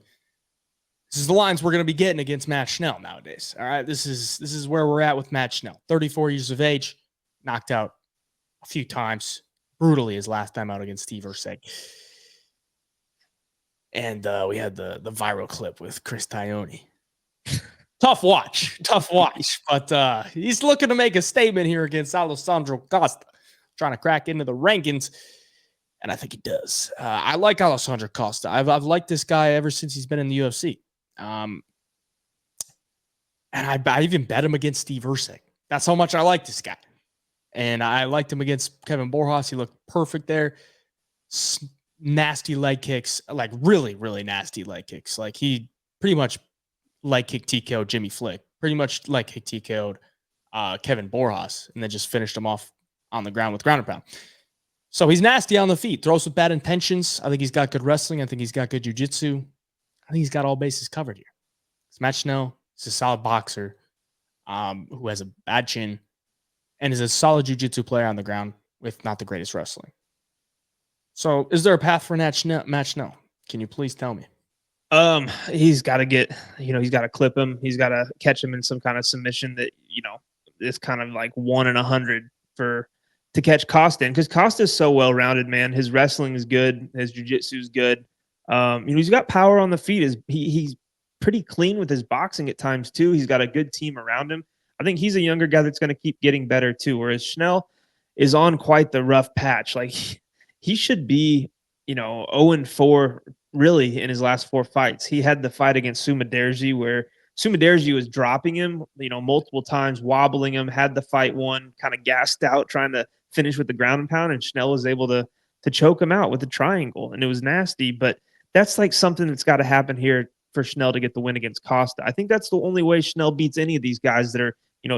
[SPEAKER 1] This is the lines we're going to be getting against Matt Schnell nowadays. All right, this is where we're at with Matt Schnell. 34 years of age, knocked out a few times, brutally his last time out against Steve Ursek. And we had the viral clip with Chris Taglioni. Tough watch. But he's looking to make a statement here against Alessandro Costa, trying to crack into the rankings. And I think he does. I like Alessandro Costa. I've liked this guy ever since he's been in the UFC. And I even bet him against Steve Ursek. That's how much I like this guy. And I liked him against Kevin Borjas. He looked perfect there. Nasty leg kicks, like really, really nasty leg kicks. Like he pretty much leg kick TKO'd Jimmy Flick. Pretty much leg kick TKO'd Kevin Borjas, and then just finished him off on the ground with ground and pound. So he's nasty on the feet. Throws with bad intentions. I think he's got good wrestling. I think he's got good jiu-jitsu. I think he's got all bases covered here. It's Matt Schnell. He's a solid boxer who has a bad chin and is a solid jiu-jitsu player on the ground with not the greatest wrestling. So is there a path for Matt Schnell? Can you please tell me?
[SPEAKER 2] He's got to get, he's got to clip him. He's got to catch him in some kind of submission that, is kind of like 1 in 100 to catch Costa in, because Costa is so well-rounded, man. His wrestling is good. His jiu-jitsu is good. He's got power on the feet. He's pretty clean with his boxing at times too. He's got a good team around him. I think he's a younger guy that's going to keep getting better too, whereas Schnell is on quite the rough patch. Like he should be, 0-4 really in his last 4 fights. He had the fight against Sumaderji where Sumaderji was dropping him, multiple times, wobbling him, had the fight won, kind of gassed out, trying to finish with the ground and pound, and Schnell was able to choke him out with the triangle, and it was nasty. But that's like something that's got to happen here for Schnell to get the win against Costa. I think that's the only way Schnell beats any of these guys that are,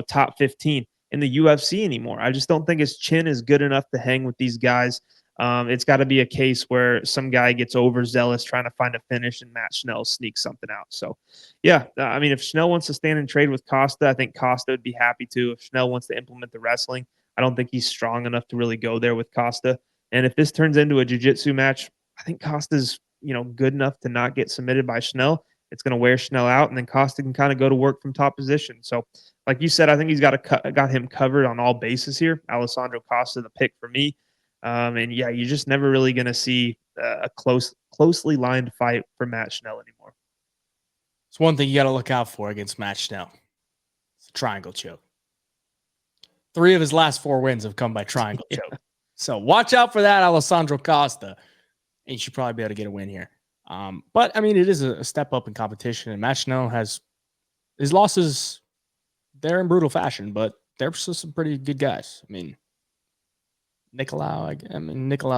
[SPEAKER 2] top 15 in the UFC anymore. I just don't think his chin is good enough to hang with these guys. It's got to be a case where some guy gets overzealous trying to find a finish and Matt Schnell sneaks something out. So, yeah, if Schnell wants to stand and trade with Costa, I think Costa would be happy to. If Schnell wants to implement the wrestling, I don't think he's strong enough to really go there with Costa. And if this turns into a jiu-jitsu match, I think Costa's, good enough to not get submitted by Schnell. It's going to wear Schnell out, and then Costa can kind of go to work from top position. So, like you said, I think he's got him covered on all bases here. Alessandro Costa, the pick for me. And yeah, you're just never really going to see a closely lined fight for Matt Schnell anymore.
[SPEAKER 1] It's one thing you got to look out for against Matt Schnell. It's a triangle choke. 3 of his last 4 wins have come by triangle choke. So watch out for that, Alessandro Costa. And you should probably be able to get a win here. But, it is a step up in competition. And Matt Schnell has his losses, they're in brutal fashion, but they're still some pretty good guys. Nicolau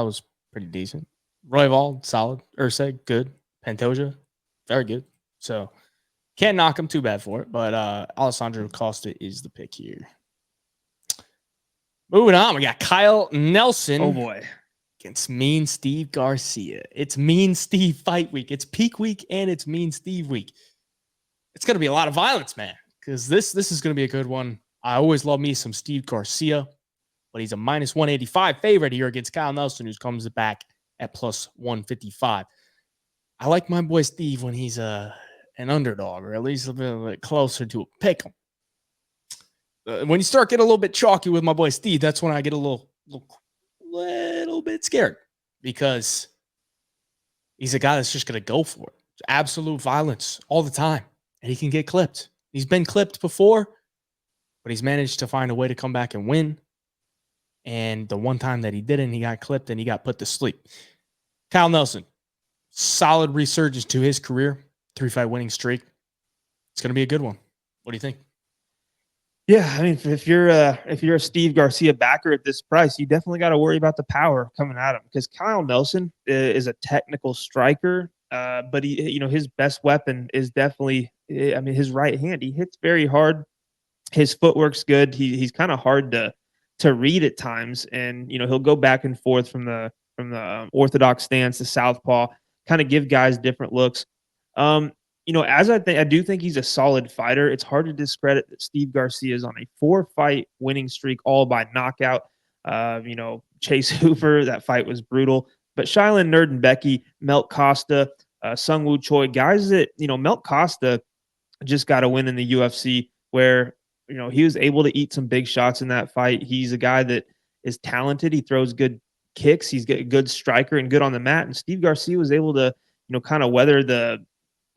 [SPEAKER 1] was pretty decent. Royval, solid. Urseg, good. Pantoja, very good. So can't knock him too bad for it. But Alessandro Costa is the pick here. Moving on, we got Kyle Nelson.
[SPEAKER 2] Oh boy,
[SPEAKER 1] against Mean Steve Garcia. It's Mean Steve fight week. It's peak week and it's Mean Steve week. It's going to be a lot of violence, man, because this is going to be a good one. I always love me some Steve Garcia, but he's a minus 185 favorite here against Kyle Nelson, who comes back at plus 155. I like my boy Steve when he's an underdog, or at least a bit closer to a pick 'em. when you start getting a little bit chalky with my boy Steve, that's when I get a little bit scared because he's a guy that's just going to go for it. Absolute violence all the time. And he can get clipped. He's been clipped before, but he's managed to find a way to come back and win. And the one time that he didn't, he got clipped and he got put to sleep. Kyle Nelson, solid resurgence to his career. 3-fight winning streak. It's going to be a good one. What do you think?
[SPEAKER 2] Yeah, I mean, if you're a Steve Garcia backer at this price, you definitely got to worry about the power coming at him because Kyle Nelson is a technical striker, but his best weapon is definitely, I mean, his right hand. He hits very hard. His footwork's good. He's kind of hard to read at times, and he'll go back and forth from the orthodox stance to southpaw, kind of give guys different looks. I do think he's a solid fighter. It's hard to discredit that Steve Garcia is on a 4-fight winning streak, all by knockout. Chase Hooper, that fight was brutal. But Shylin Nerdenbecky, Melt Costa, Sung Woo Choi, guys that, Melt Costa just got a win in the UFC where, he was able to eat some big shots in that fight. He's a guy that is talented. He throws good kicks. He's a good striker and good on the mat. And Steve Garcia was able to, kind of weather the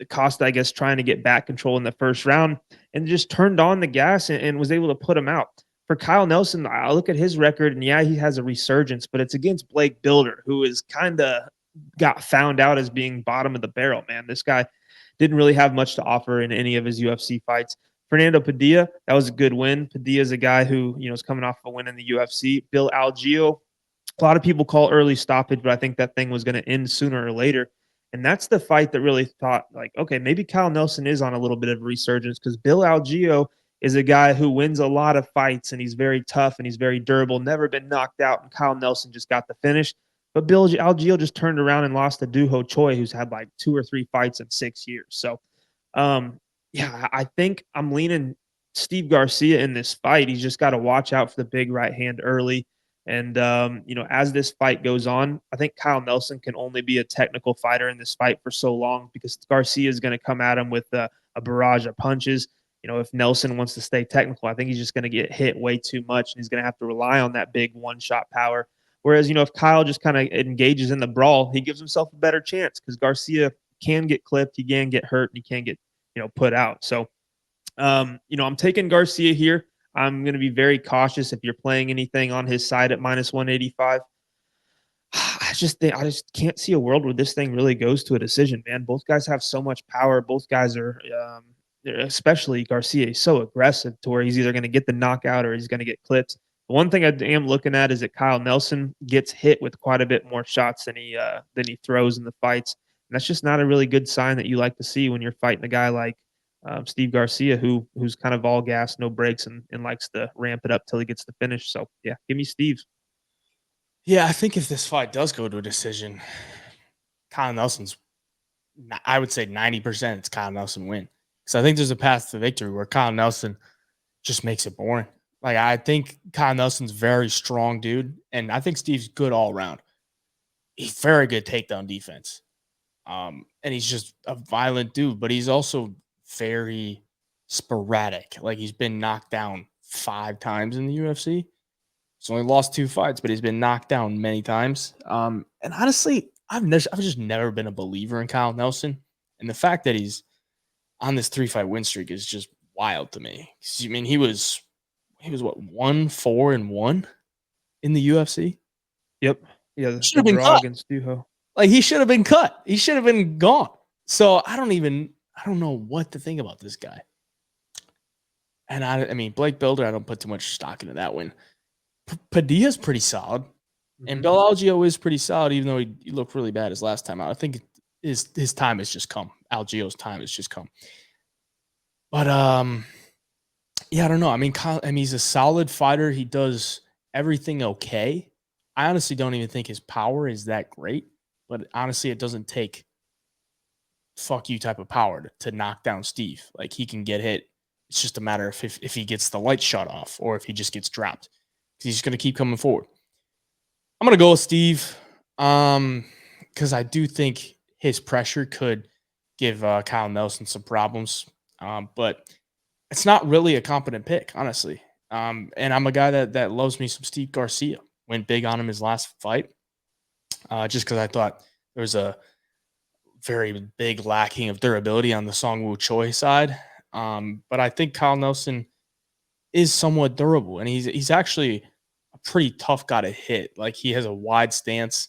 [SPEAKER 2] Costa, I guess, trying to get back control in the first round and just turned on the gas and was able to put him out. For Kyle Nelson, I look at his record and yeah, he has a resurgence, but it's against Blake Builder, who is kind of got found out as being bottom of the barrel, man. This guy didn't really have much to offer in any of his UFC fights. Fernando Padilla, that was a good win. Padilla is a guy who, is coming off a win in the UFC. Bill Algeo, a lot of people call early stoppage, but I think that thing was going to end sooner or later. And that's the fight that really thought, like, okay, maybe Kyle Nelson is on a little bit of a resurgence because Bill Algeo is a guy who wins a lot of fights and he's very tough and he's very durable, never been knocked out. And Kyle Nelson just got the finish. But Bill Algeo just turned around and lost to Duho Choi, who's had like 2 or 3 fights in 6 years. So, I think I'm leaning Steve Garcia in this fight. He's just got to watch out for the big right hand early. And, as this fight goes on, I think Kyle Nelson can only be a technical fighter in this fight for so long because Garcia is going to come at him with a barrage of punches. If Nelson wants to stay technical, I think he's just going to get hit way too much and he's going to have to rely on that big one-shot power. Whereas, if Kyle just kind of engages in the brawl, he gives himself a better chance because Garcia can get clipped, he can get hurt, and he can get, put out. So, I'm taking Garcia here. I'm going to be very cautious if you're playing anything on his side at minus 185. I just can't see a world where this thing really goes to a decision, man. Both guys have so much power. Both guys are, especially Garcia, is so aggressive to where he's either going to get the knockout or he's going to get clipped. The one thing I am looking at is that Kyle Nelson gets hit with quite a bit more shots than he throws in the fights. And that's just not a really good sign that you like to see when you're fighting a guy like Steve Garcia, who's kind of all gas, no brakes, and likes to ramp it up till he gets the finish. So, yeah, give me Steve.
[SPEAKER 1] Yeah, I think if this fight does go to a decision, Kyle Nelson's, I would say 90% it's Kyle Nelson win. Because I think there's a path to victory where Kyle Nelson just makes it boring. Like, I think Kyle Nelson's very strong, dude. And I think Steve's good all around. He's very good takedown defense. And he's just a violent dude, but he's also very sporadic. Like, he's been knocked down 5 times in the UFC. He's only lost 2 fights, but he's been knocked down many times. And honestly, I've just never been a believer in Kyle Nelson. And the fact that he's on this 3-fight win streak is just wild to me. I mean, he was what, 1-4-1 in the UFC?
[SPEAKER 2] Yep. Yeah,
[SPEAKER 1] should have been
[SPEAKER 2] draw
[SPEAKER 1] cut
[SPEAKER 2] against Duho.
[SPEAKER 1] Like, he should have been cut. He should have been gone. So I don't know what to think about this guy. And I mean, Blake Builder, I don't put too much stock into that win. Padilla's pretty solid. Mm-hmm. And Bill Algeo is pretty solid, even though he looked really bad his last time out. I think his time has just come. Algeo's time has just come. But yeah, I don't know. I mean, he's a solid fighter. He does everything okay. I honestly don't even think his power is that great. But honestly, it doesn't take fuck you type of power to knock down Steve. Like, he can get hit. It's just a matter of if he gets the light shut off or if he just gets dropped. He's just going to keep coming forward. I'm going to go with Steve because I do think his pressure could give Kyle Nelson some problems. But it's not really a competent pick, honestly. And I'm a guy that loves me some Steve Garcia. Went big on him his last fight, just because I thought there was a very big lacking of durability on the Song Woo Choi side. But I think Kyle Nelson is somewhat durable, and he's actually a pretty tough guy to hit. Like, he has a wide stance,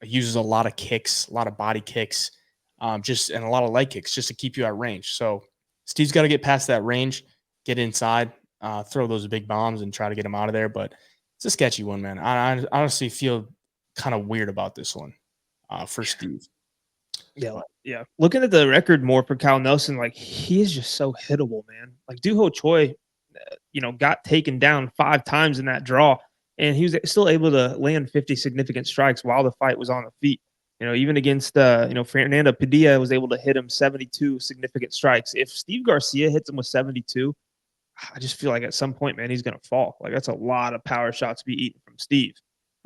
[SPEAKER 1] uses a lot of kicks, a lot of body kicks, just and a lot of leg kicks just to keep you at range. So Steve's got to get past that range, get inside, throw those big bombs, and try to get him out of there. But it's a sketchy one, man. I honestly feel kind of weird about this one for Steve.
[SPEAKER 2] Yeah. Looking at the record more for Kyle Nelson, like, he is just so hittable, man. Like, Doo-Ho Choi, got taken down 5 times in that draw, and he was still able to land 50 significant strikes while the fight was on the feet. Even against Fernando Padilla was able to hit him 72 significant strikes. If Steve Garcia hits him with 72, I just feel like at some point, man, he's gonna fall. Like, that's a lot of power shots to be eaten from Steve.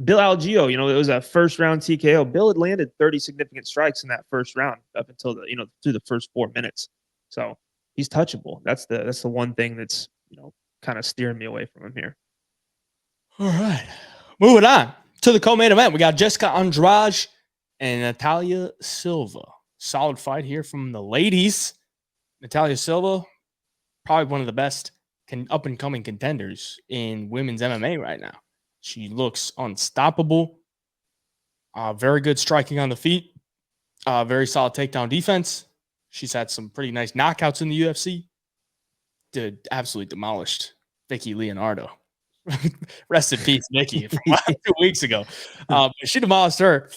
[SPEAKER 2] Bill Algeo, it was a first round TKO. Bill had landed 30 significant strikes in that first round up until through the first 4 minutes. So he's touchable. That's the one thing that's kind of steering me away from him here.
[SPEAKER 1] All right. Moving on to the co-main event. We got Jessica Andrade and Natalia Silva. Solid fight here from the ladies. Natalia Silva, probably one of the best up-and-coming contenders in women's MMA right now. She looks unstoppable. Very good striking on the feet. Very solid takedown defense. She's had some pretty nice knockouts in the UFC. Absolutely demolished Vicky Leonardo. Rest in peace, Vicky, from 2 weeks ago. But she demolished her.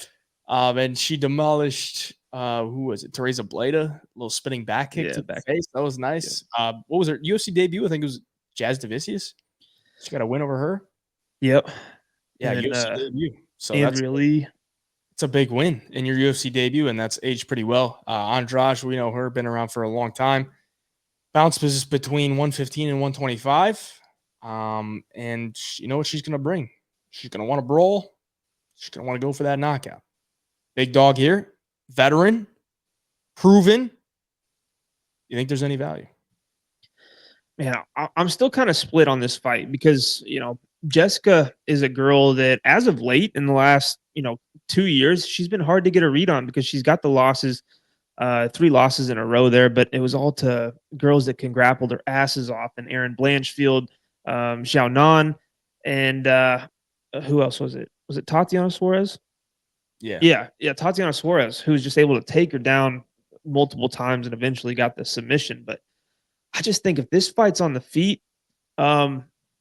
[SPEAKER 1] And she demolished, who was it? Teresa Bleda, a little spinning back kick to the face. That was nice. Yeah. What was her UFC debut? I think it was Jazz Devicius. She got a win over her.
[SPEAKER 2] Yep.
[SPEAKER 1] Yeah, and UFC debut. So
[SPEAKER 2] Andrea Lee.
[SPEAKER 1] It's a big win in your UFC debut, and that's aged pretty well. Andrade, we know her, been around for a long time. Bounces between 115 and 125. And you know what she's going to bring? She's going to want to brawl. She's going to want to go for that knockout. Big dog here, veteran, proven. You think there's any value?
[SPEAKER 2] Man, I'm still kind of split on this fight because, Jessica is a girl that as of late in the last, 2 years, she's been hard to get a read on because she's got the losses, 3 losses in a row there, but it was all to girls that can grapple their asses off, and Erin Blanchfield, Xiao Nan, and who else was it? Was it Tatiana Suarez? Yeah. Tatiana Suarez, who was just able to take her down multiple times and eventually got the submission. But I just think if this fight's on the feet,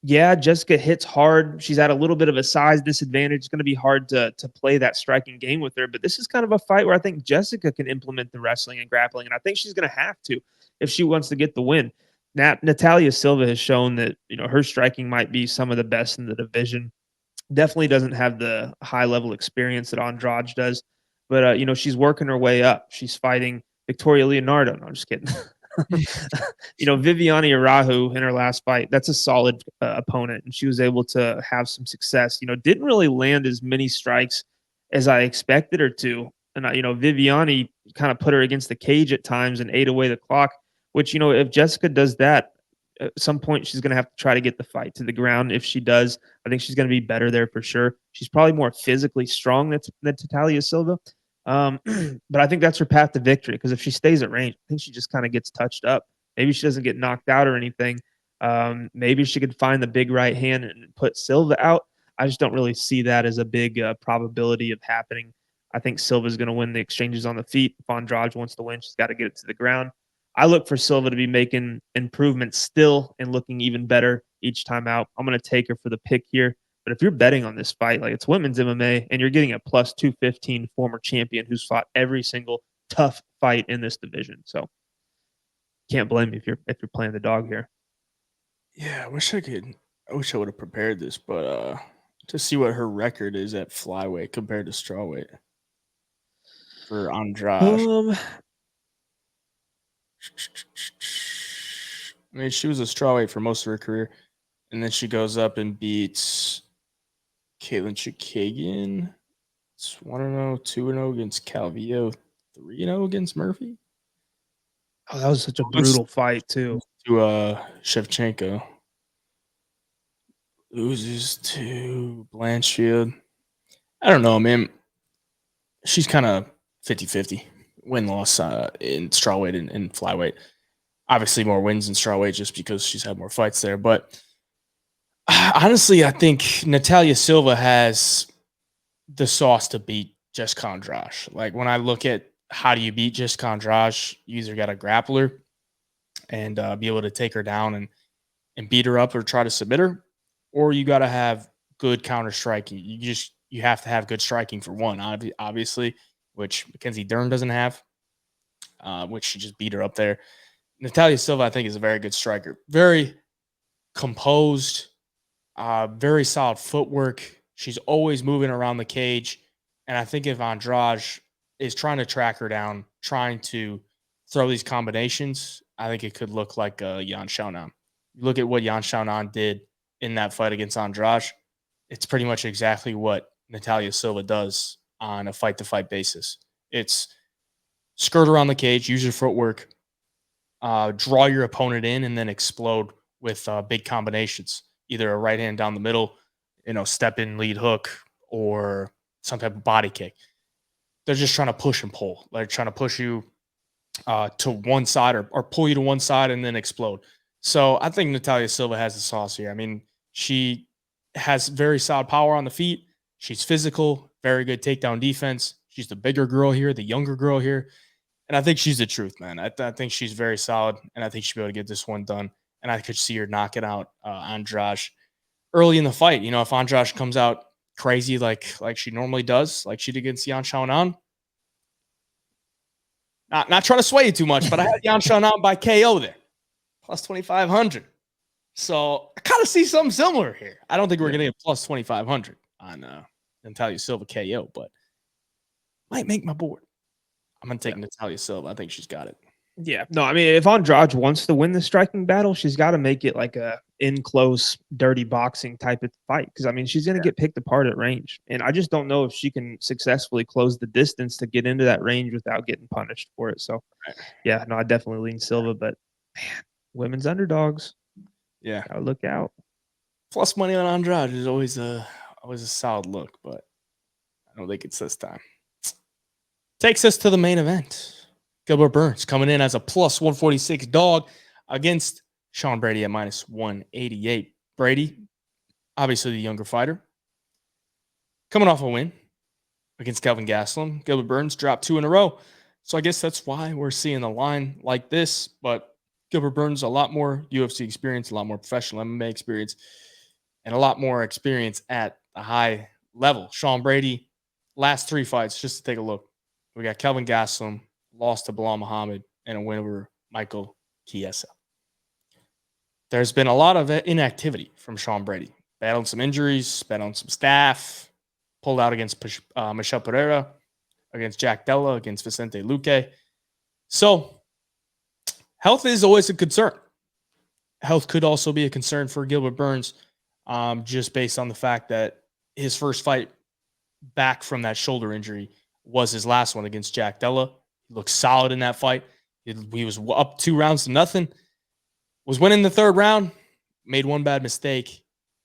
[SPEAKER 2] Jessica hits hard. She's at a little bit of a size disadvantage. It's going to be hard to play that striking game with her. But this is kind of a fight where I think Jessica can implement the wrestling and grappling, and I think she's going to have to if she wants to get the win. Natalia Silva has shown that her striking might be some of the best in the division. Definitely doesn't have the high level experience that Andrade does, but she's working her way up. She's fighting Victoria Leonardo. No, I'm just kidding. Viviane Arahu in her last fight, that's a solid opponent, and she was able to have some success. Didn't really land as many strikes as I expected her to. And Viviane kind of put her against the cage at times and ate away the clock, which, if Jessica does that, at some point she's going to have to try to get the fight to the ground. If she does, I think she's going to be better there for sure. She's probably more physically strong than Natalia Silva. But I think that's her path to victory, because if she stays at range, I think she just kind of gets touched up. Maybe she doesn't get knocked out or anything. Maybe she could find the big right hand and put Silva out. I just don't really see that as a big probability of happening. I think Silva's going to win the exchanges on the feet. If Andrade wants to win, she's got to get it to the ground. I look for Silva to be making improvements still and looking even better each time out. I'm going to take her for the pick here. But if you're betting on this fight, like, it's women's MMA, and you're getting a plus 215 former champion who's fought every single tough fight in this division. So can't blame me if you're playing the dog here.
[SPEAKER 1] Yeah, I wish I would have prepared this, but to see what her record is at flyweight compared to strawweight for Andrade. I mean, she was a strawweight for most of her career, and then she goes up and beats Caitlin Chikagian. It's 1-0, 2-0 against Calvillo, 3-0 against Murphy.
[SPEAKER 2] Oh, that was such a brutal fight too.
[SPEAKER 1] To Shevchenko. Loses to Blanchfield. I don't know, man. She's kind of 50-50 win-loss in strawweight and flyweight. Obviously, more wins in strawweight just because she's had more fights there. But honestly, I think Natalia Silva has the sauce to beat Jessica Andrade. Like, when I look at how do you beat Jessica Andrade, you either got to grapple her and be able to take her down and beat her up or try to submit her, or you got to have good counter striking. You have to have good striking for one, obviously, which Mackenzie Dern doesn't have, which she just beat her up there. Natalia Silva, I think, is a very good striker. Very composed, very solid footwork. She's always moving around the cage. And I think if Andrade is trying to track her down, trying to throw these combinations, I think it could look like Yan Xiaonan. Look at what Yan Xiaonan did in that fight against Andrade. It's pretty much exactly what Natalia Silva does on a fight-to-fight basis. It's skirt around the cage, use your footwork, draw your opponent in, and then explode with big combinations. Either a right hand down the middle, step in lead hook, or some type of body kick. They're just trying to push and pull. They're trying to push you to one side or pull you to one side and then explode. So I think Natalia Silva has the sauce here. I mean, she has very solid power on the feet. She's physical, very good takedown defense. She's the bigger girl here, the younger girl here. And I think she's the truth, man. I think she's very solid, and I think she'll be able to get this one done. And I could see her knocking out Andrade early in the fight. If Andrade comes out crazy like she normally does, like she did against Yan Xiaonan, not trying to sway you too much, but I had Yan Xiaonan by KO there, plus 2,500. So I kind of see something similar here. I don't think we're going to get plus 2,500 on Natalia Silva KO, but might make my board. I'm going to take Natalia Silva. I think she's got it.
[SPEAKER 2] Yeah. No, I mean, if Andrade wants to win the striking battle, she's got to make it like a in-close, dirty boxing type of fight. Because, I mean, she's going to get picked apart at range. And I just don't know if she can successfully close the distance to get into that range without getting punished for it. So, yeah, no, I definitely lean Silva. But, man, women's underdogs.
[SPEAKER 1] Yeah.
[SPEAKER 2] Gotta look out.
[SPEAKER 1] Plus money on Andrade is always a solid look, but I don't think it's this time. Takes us to the main event. Gilbert Burns coming in as a plus 146 dog against Sean Brady at minus 188. Brady, obviously the younger fighter, coming off a win against Kelvin Gastelum. Gilbert Burns dropped 2 in a row. So I guess that's why we're seeing a line like this. But Gilbert Burns, a lot more UFC experience, a lot more professional MMA experience, and a lot more experience at a high level. Sean Brady, last 3 fights, just to take a look. We got Kelvin Gastelum, lost to Bilal Muhammad, and a win over Michael Chiesa. There's been a lot of inactivity from Sean Brady. Battled some injuries, battled some staff, pulled out against Michel Pereira, against Jack Della, against Vicente Luque. So, health is always a concern. Health could also be a concern for Gilbert Burns, just based on the fact that his first fight back from that shoulder injury was his last one against Jack Della. He looked solid in that fight. He was up 2 rounds to nothing, was winning the 3rd round, made one bad mistake,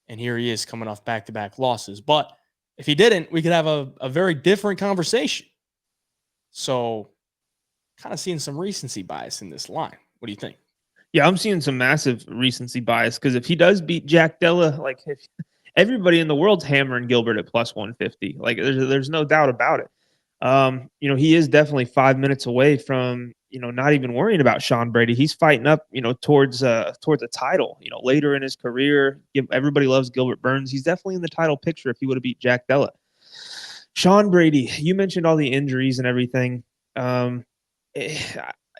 [SPEAKER 1] and here he is coming off back-to-back losses. But if he didn't, we could have a very different conversation. So, kind of seeing some recency bias in this line. What do you think?
[SPEAKER 2] Yeah, I'm seeing some massive recency bias because if he does beat Jack Della, like everybody in the world's hammering Gilbert at plus 150. Like there's no doubt about it. He is definitely 5 minutes away from, not even worrying about Sean Brady. He's fighting up, towards a title, later in his career. Everybody loves Gilbert Burns. He's definitely in the title picture if he would have beat Jack Della. Sean Brady, you mentioned all the injuries and everything.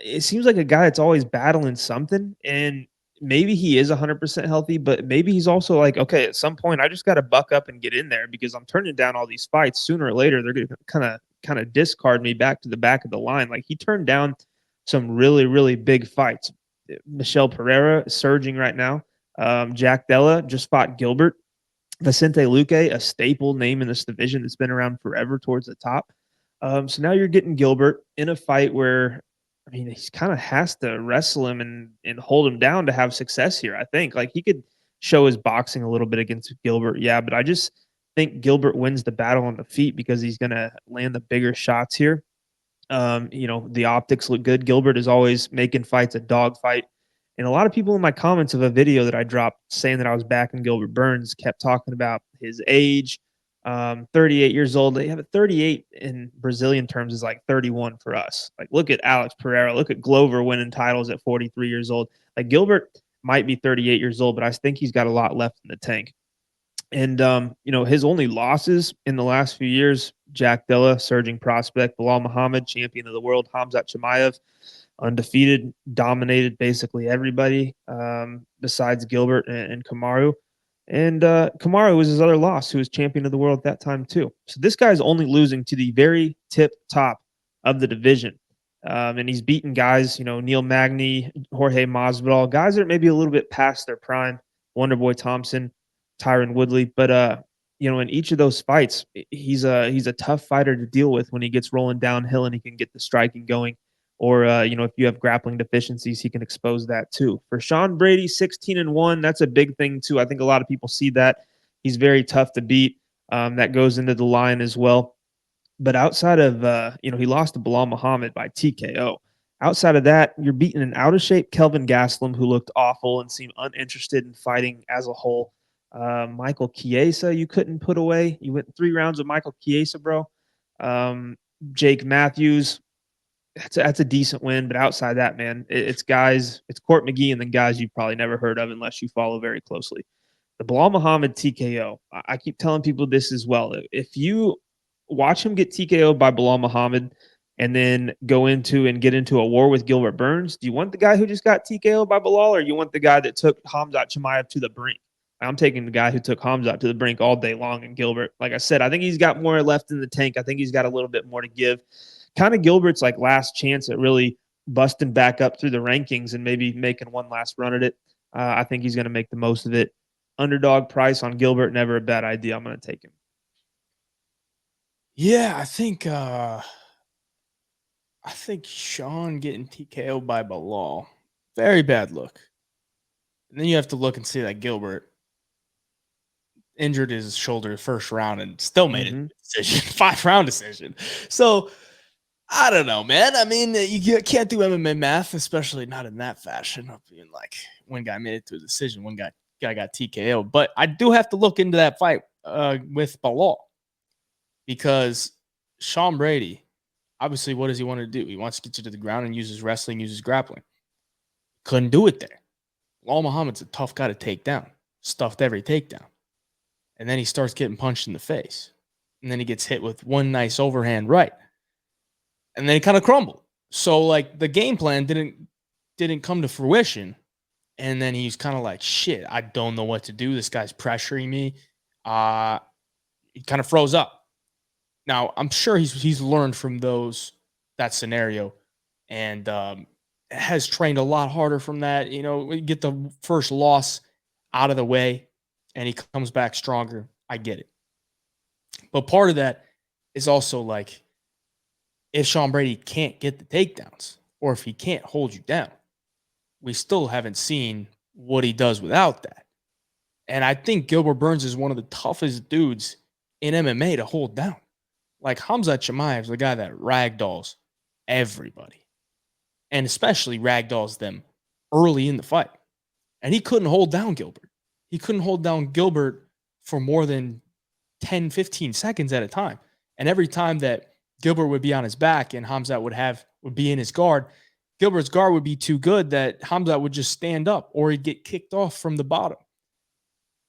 [SPEAKER 2] It seems like a guy that's always battling something, and maybe he is 100% healthy, but maybe he's also like, okay, at some point I just got to buck up and get in there because I'm turning down all these fights. Sooner or later, they're going to kind of discard me back to the back of the line. Like he turned down some really, really big fights. Michel Pereira is surging right now. Jack Della just fought Gilbert. Vicente Luque, a staple name in this division that's been around forever towards the top. So now you're getting Gilbert in a fight where, I mean, he kind of has to wrestle him and hold him down to have success here. I think like he could show his boxing a little bit against Gilbert. Yeah, but I just think Gilbert wins the battle on the feet because he's going to land the bigger shots here. The optics look good. Gilbert is always making fights a dog fight. And a lot of people in my comments of a video that I dropped saying that I was backing Gilbert Burns kept talking about his age. 38 years old. They have a 38 in Brazilian terms is like 31 for us. Like, look at Alex Pereira. Look at Glover winning titles at 43 years old. Like, Gilbert might be 38 years old, but I think he's got a lot left in the tank. And, his only losses in the last few years, Jack Della, surging prospect, Bilal Muhammad, champion of the world, Hamzat Chimaev, undefeated, dominated basically everybody besides Gilbert and Kamaru. And Kamaru was his other loss, who was champion of the world at that time too. So this guy's only losing to the very tip top of the division. And he's beaten guys, Neil Magny, Jorge Masvidal, guys that are maybe a little bit past their prime, Wonderboy Thompson, Tyron Woodley. But in each of those fights, he's a tough fighter to deal with when he gets rolling downhill and he can get the striking going. Or if you have grappling deficiencies, he can expose that too. For Sean Brady, 16-1, that's a big thing too. I think a lot of people see that. He's very tough to beat. That goes into the line as well. But outside of he lost to Bilal Muhammad by TKO. Outside of that, you're beating an out of shape Kelvin Gastelum, who looked awful and seemed uninterested in fighting as a whole. Michael Chiesa, you couldn't put away. You went 3 rounds with Michael Chiesa, bro. Jake Matthews, that's a decent win. But outside that, man, it's Court McGee and then guys you've probably never heard of unless you follow very closely. The Bilal Muhammad TKO, I keep telling people this as well. If you watch him get TKO'd by Bilal Muhammad and then get into a war with Gilbert Burns, do you want the guy who just got TKO'd by Bilal, or you want the guy that took Hamzat Chimaev to the brink? I'm taking the guy who took Hamzat to the brink all day long. And Gilbert, like I said, I think he's got more left in the tank. I think he's got a little bit more to give. Kind of Gilbert's like last chance at really busting back up through the rankings and maybe making one last run at it. I think he's going to make the most of it. Underdog price on Gilbert, never a bad idea. I'm going to take him.
[SPEAKER 1] Yeah, I think Sean getting TKO by Bilal, very bad look. And then you have to look and see that Gilbert injured his shoulder first round and still made a decision, 5-round decision. So I don't know, man. I mean, you can't do MMA math, especially not in that fashion. Of being like, one guy made it to a decision, one guy got TKO. But I do have to look into that fight with Bilal, because Sean Brady, obviously, what does he want to do? He wants to get you to the ground and use his wrestling, use his grappling. Couldn't do it there. Bilal Muhammad's a tough guy to take down. Stuffed every takedown. And then he starts getting punched in the face. And then he gets hit with one nice overhand right. And then he kind of crumbled. So, like, the game plan didn't come to fruition. And then he's kind of like, shit, I don't know what to do. This guy's pressuring me. He kind of froze up. Now, I'm sure he's learned from that scenario and has trained a lot harder from that. Get the first loss out of the way and he comes back stronger. I get it. But part of that is also like, if Sean Brady can't get the takedowns or if he can't hold you down, we still haven't seen what he does without that. And I think Gilbert Burns is one of the toughest dudes in MMA to hold down. Like, Hamzat Chimaev is the guy that ragdolls everybody, and especially ragdolls them early in the fight. And he couldn't hold down Gilbert. He couldn't hold down Gilbert for more than 10, 15 seconds at a time. And every time that Gilbert would be on his back and Hamzat would be in his guard, Gilbert's guard would be too good that Hamzat would just stand up or he'd get kicked off from the bottom.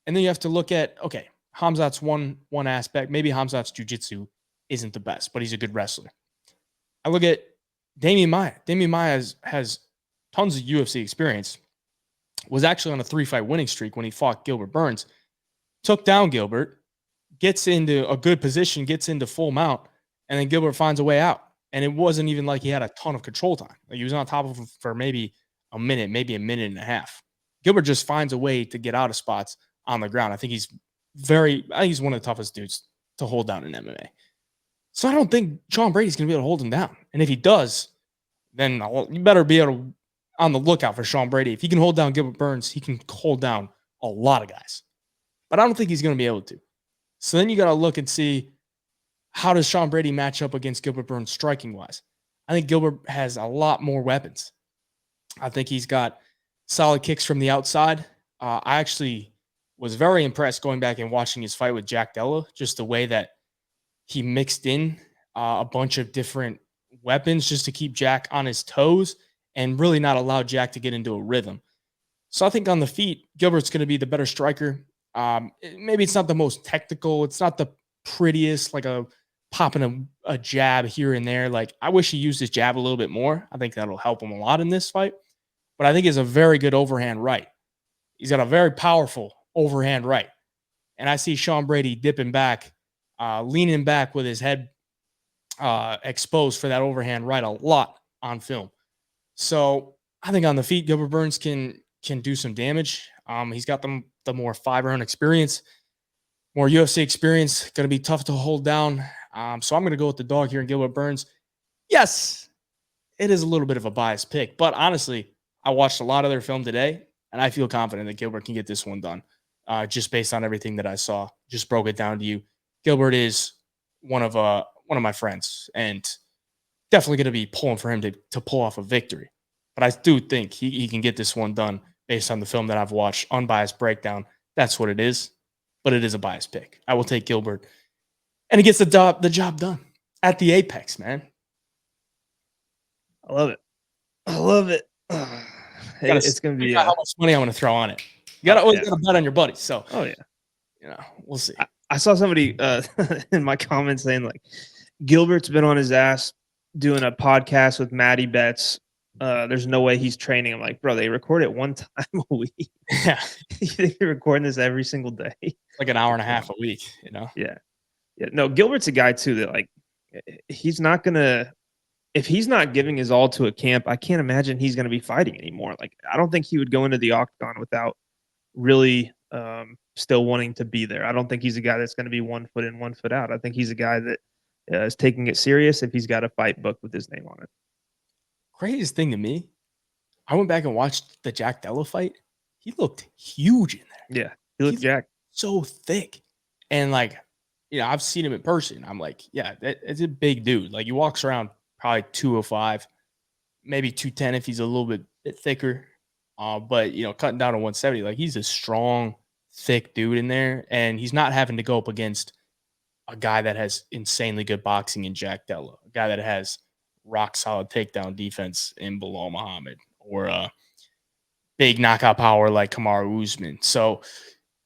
[SPEAKER 1] And then you have to look at, okay, Hamzat's one aspect. Maybe Hamzat's jiu-jitsu isn't the best, but he's a good wrestler. I look at Damian Maia. Damian Maia has tons of UFC experience, was actually on a 3-fight winning streak when he fought Gilbert Burns, took down Gilbert, gets into a good position, gets into full mount, and then Gilbert finds a way out. And it wasn't even like he had a ton of control time. Like, he was on top of him for maybe a minute, maybe a minute and a half. Gilbert just finds a way to get out of spots on the ground. I think he's one of the toughest dudes to hold down in MMA. So I don't think Sean Brady's going to be able to hold him down. And if he does, then you better be on the lookout for Sean Brady. If he can hold down Gilbert Burns, he can hold down a lot of guys. But I don't think he's going to be able to. So then you got to look and see, how does Sean Brady match up against Gilbert Burns striking-wise? I think Gilbert has a lot more weapons. I think he's got solid kicks from the outside. I actually was very impressed going back and watching his fight with Jack Della, just the way that he mixed in a bunch of different weapons just to keep Jack on his toes and really not allow Jack to get into a rhythm. So I think on the feet, Gilbert's going to be the better striker. Maybe it's not the most technical. It's not the prettiest, like a popping a jab here and there. Like, I wish he used his jab a little bit more. I think that'll help him a lot in this fight. But I think he's a very good overhand right. He's got a very powerful overhand right. And I see Sean Brady dipping back, leaning back with his head exposed for that overhand right a lot on film. So I think on the feet, Gilbert Burns can do some damage. He's got the more fiber and experience, more UFC experience. Going to be tough to hold down. So I'm going to go with the dog here in Gilbert Burns. Yes, it is a little bit of a biased pick, but honestly, I watched a lot of their film today, and I feel confident that Gilbert can get this one done. Just based on everything that I saw, just broke it down to you. Gilbert is one of my friends, and definitely going to be pulling for him to pull off a victory. But I do think he can get this one done based on the film that I've watched. Unbiased breakdown. That's what it is. But it is a biased pick. I will take Gilbert. And he gets the job done at the apex, man.
[SPEAKER 2] I love it. I love it. It's going to be
[SPEAKER 1] how much money I'm going to throw on it. You got to always got to bet on your buddies. So, we'll see.
[SPEAKER 2] I saw somebody in my comments saying, like, Gilbert's been on his ass doing a podcast with Maddie Betts. There's no way he's training. I'm like, bro, they record it one time a week.
[SPEAKER 1] Yeah.
[SPEAKER 2] You think you're recording this every single day?
[SPEAKER 1] Like an hour and a half a week,
[SPEAKER 2] Yeah. Yeah. No, Gilbert's a guy too that, like, he's not gonna, if he's not giving his all to a camp, I can't imagine he's gonna be fighting anymore. Like, I don't think he would go into the octagon without really still wanting to be there. I don't think he's a guy that's going to be 1 foot in, 1 foot out. I think he's a guy that is taking it serious if he's got a fight booked with his name on it.
[SPEAKER 1] Craziest thing to me, I went back and watched the Jack Della fight. He looked huge in there.
[SPEAKER 2] Yeah, he looked jacked.
[SPEAKER 1] So thick. And, like, I've seen him in person. I'm like, yeah, it's a big dude. Like, he walks around probably 205, maybe 210 if he's a little bit thicker. But, cutting down to 170, like, he's a strong, thick dude in there. And he's not having to go up against a guy that has insanely good boxing in Jack Della, a guy that has rock solid takedown defense in Bilal Muhammad, or a big knockout power like Kamaru Usman. So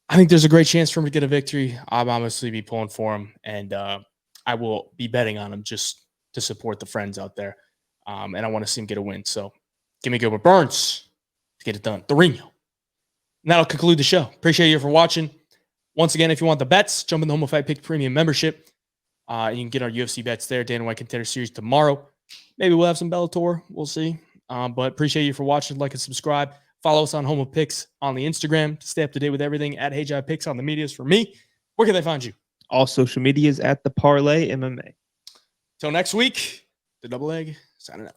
[SPEAKER 1] I think there's a great chance for him to get a victory. I'll obviously be pulling for him, and I will be betting on him just to support the friends out there. And I want to see him get a win. So give me Gilbert Burns to get it done. Torino. And that'll conclude the show. Appreciate you for watching. Once again, if you want the bets, jump in the Home of Fight Pick Premium membership. You can get our UFC bets there. Dana White Contender Series tomorrow. Maybe we'll have some Bellator. We'll see. But appreciate you for watching. Like and subscribe. Follow us on Home of Picks on the Instagram to stay up to date with everything at HI Picks on the medias. For me, where can they find you?
[SPEAKER 2] All social medias at the Parlay MMA.
[SPEAKER 1] Till next week, the Double Egg signing out.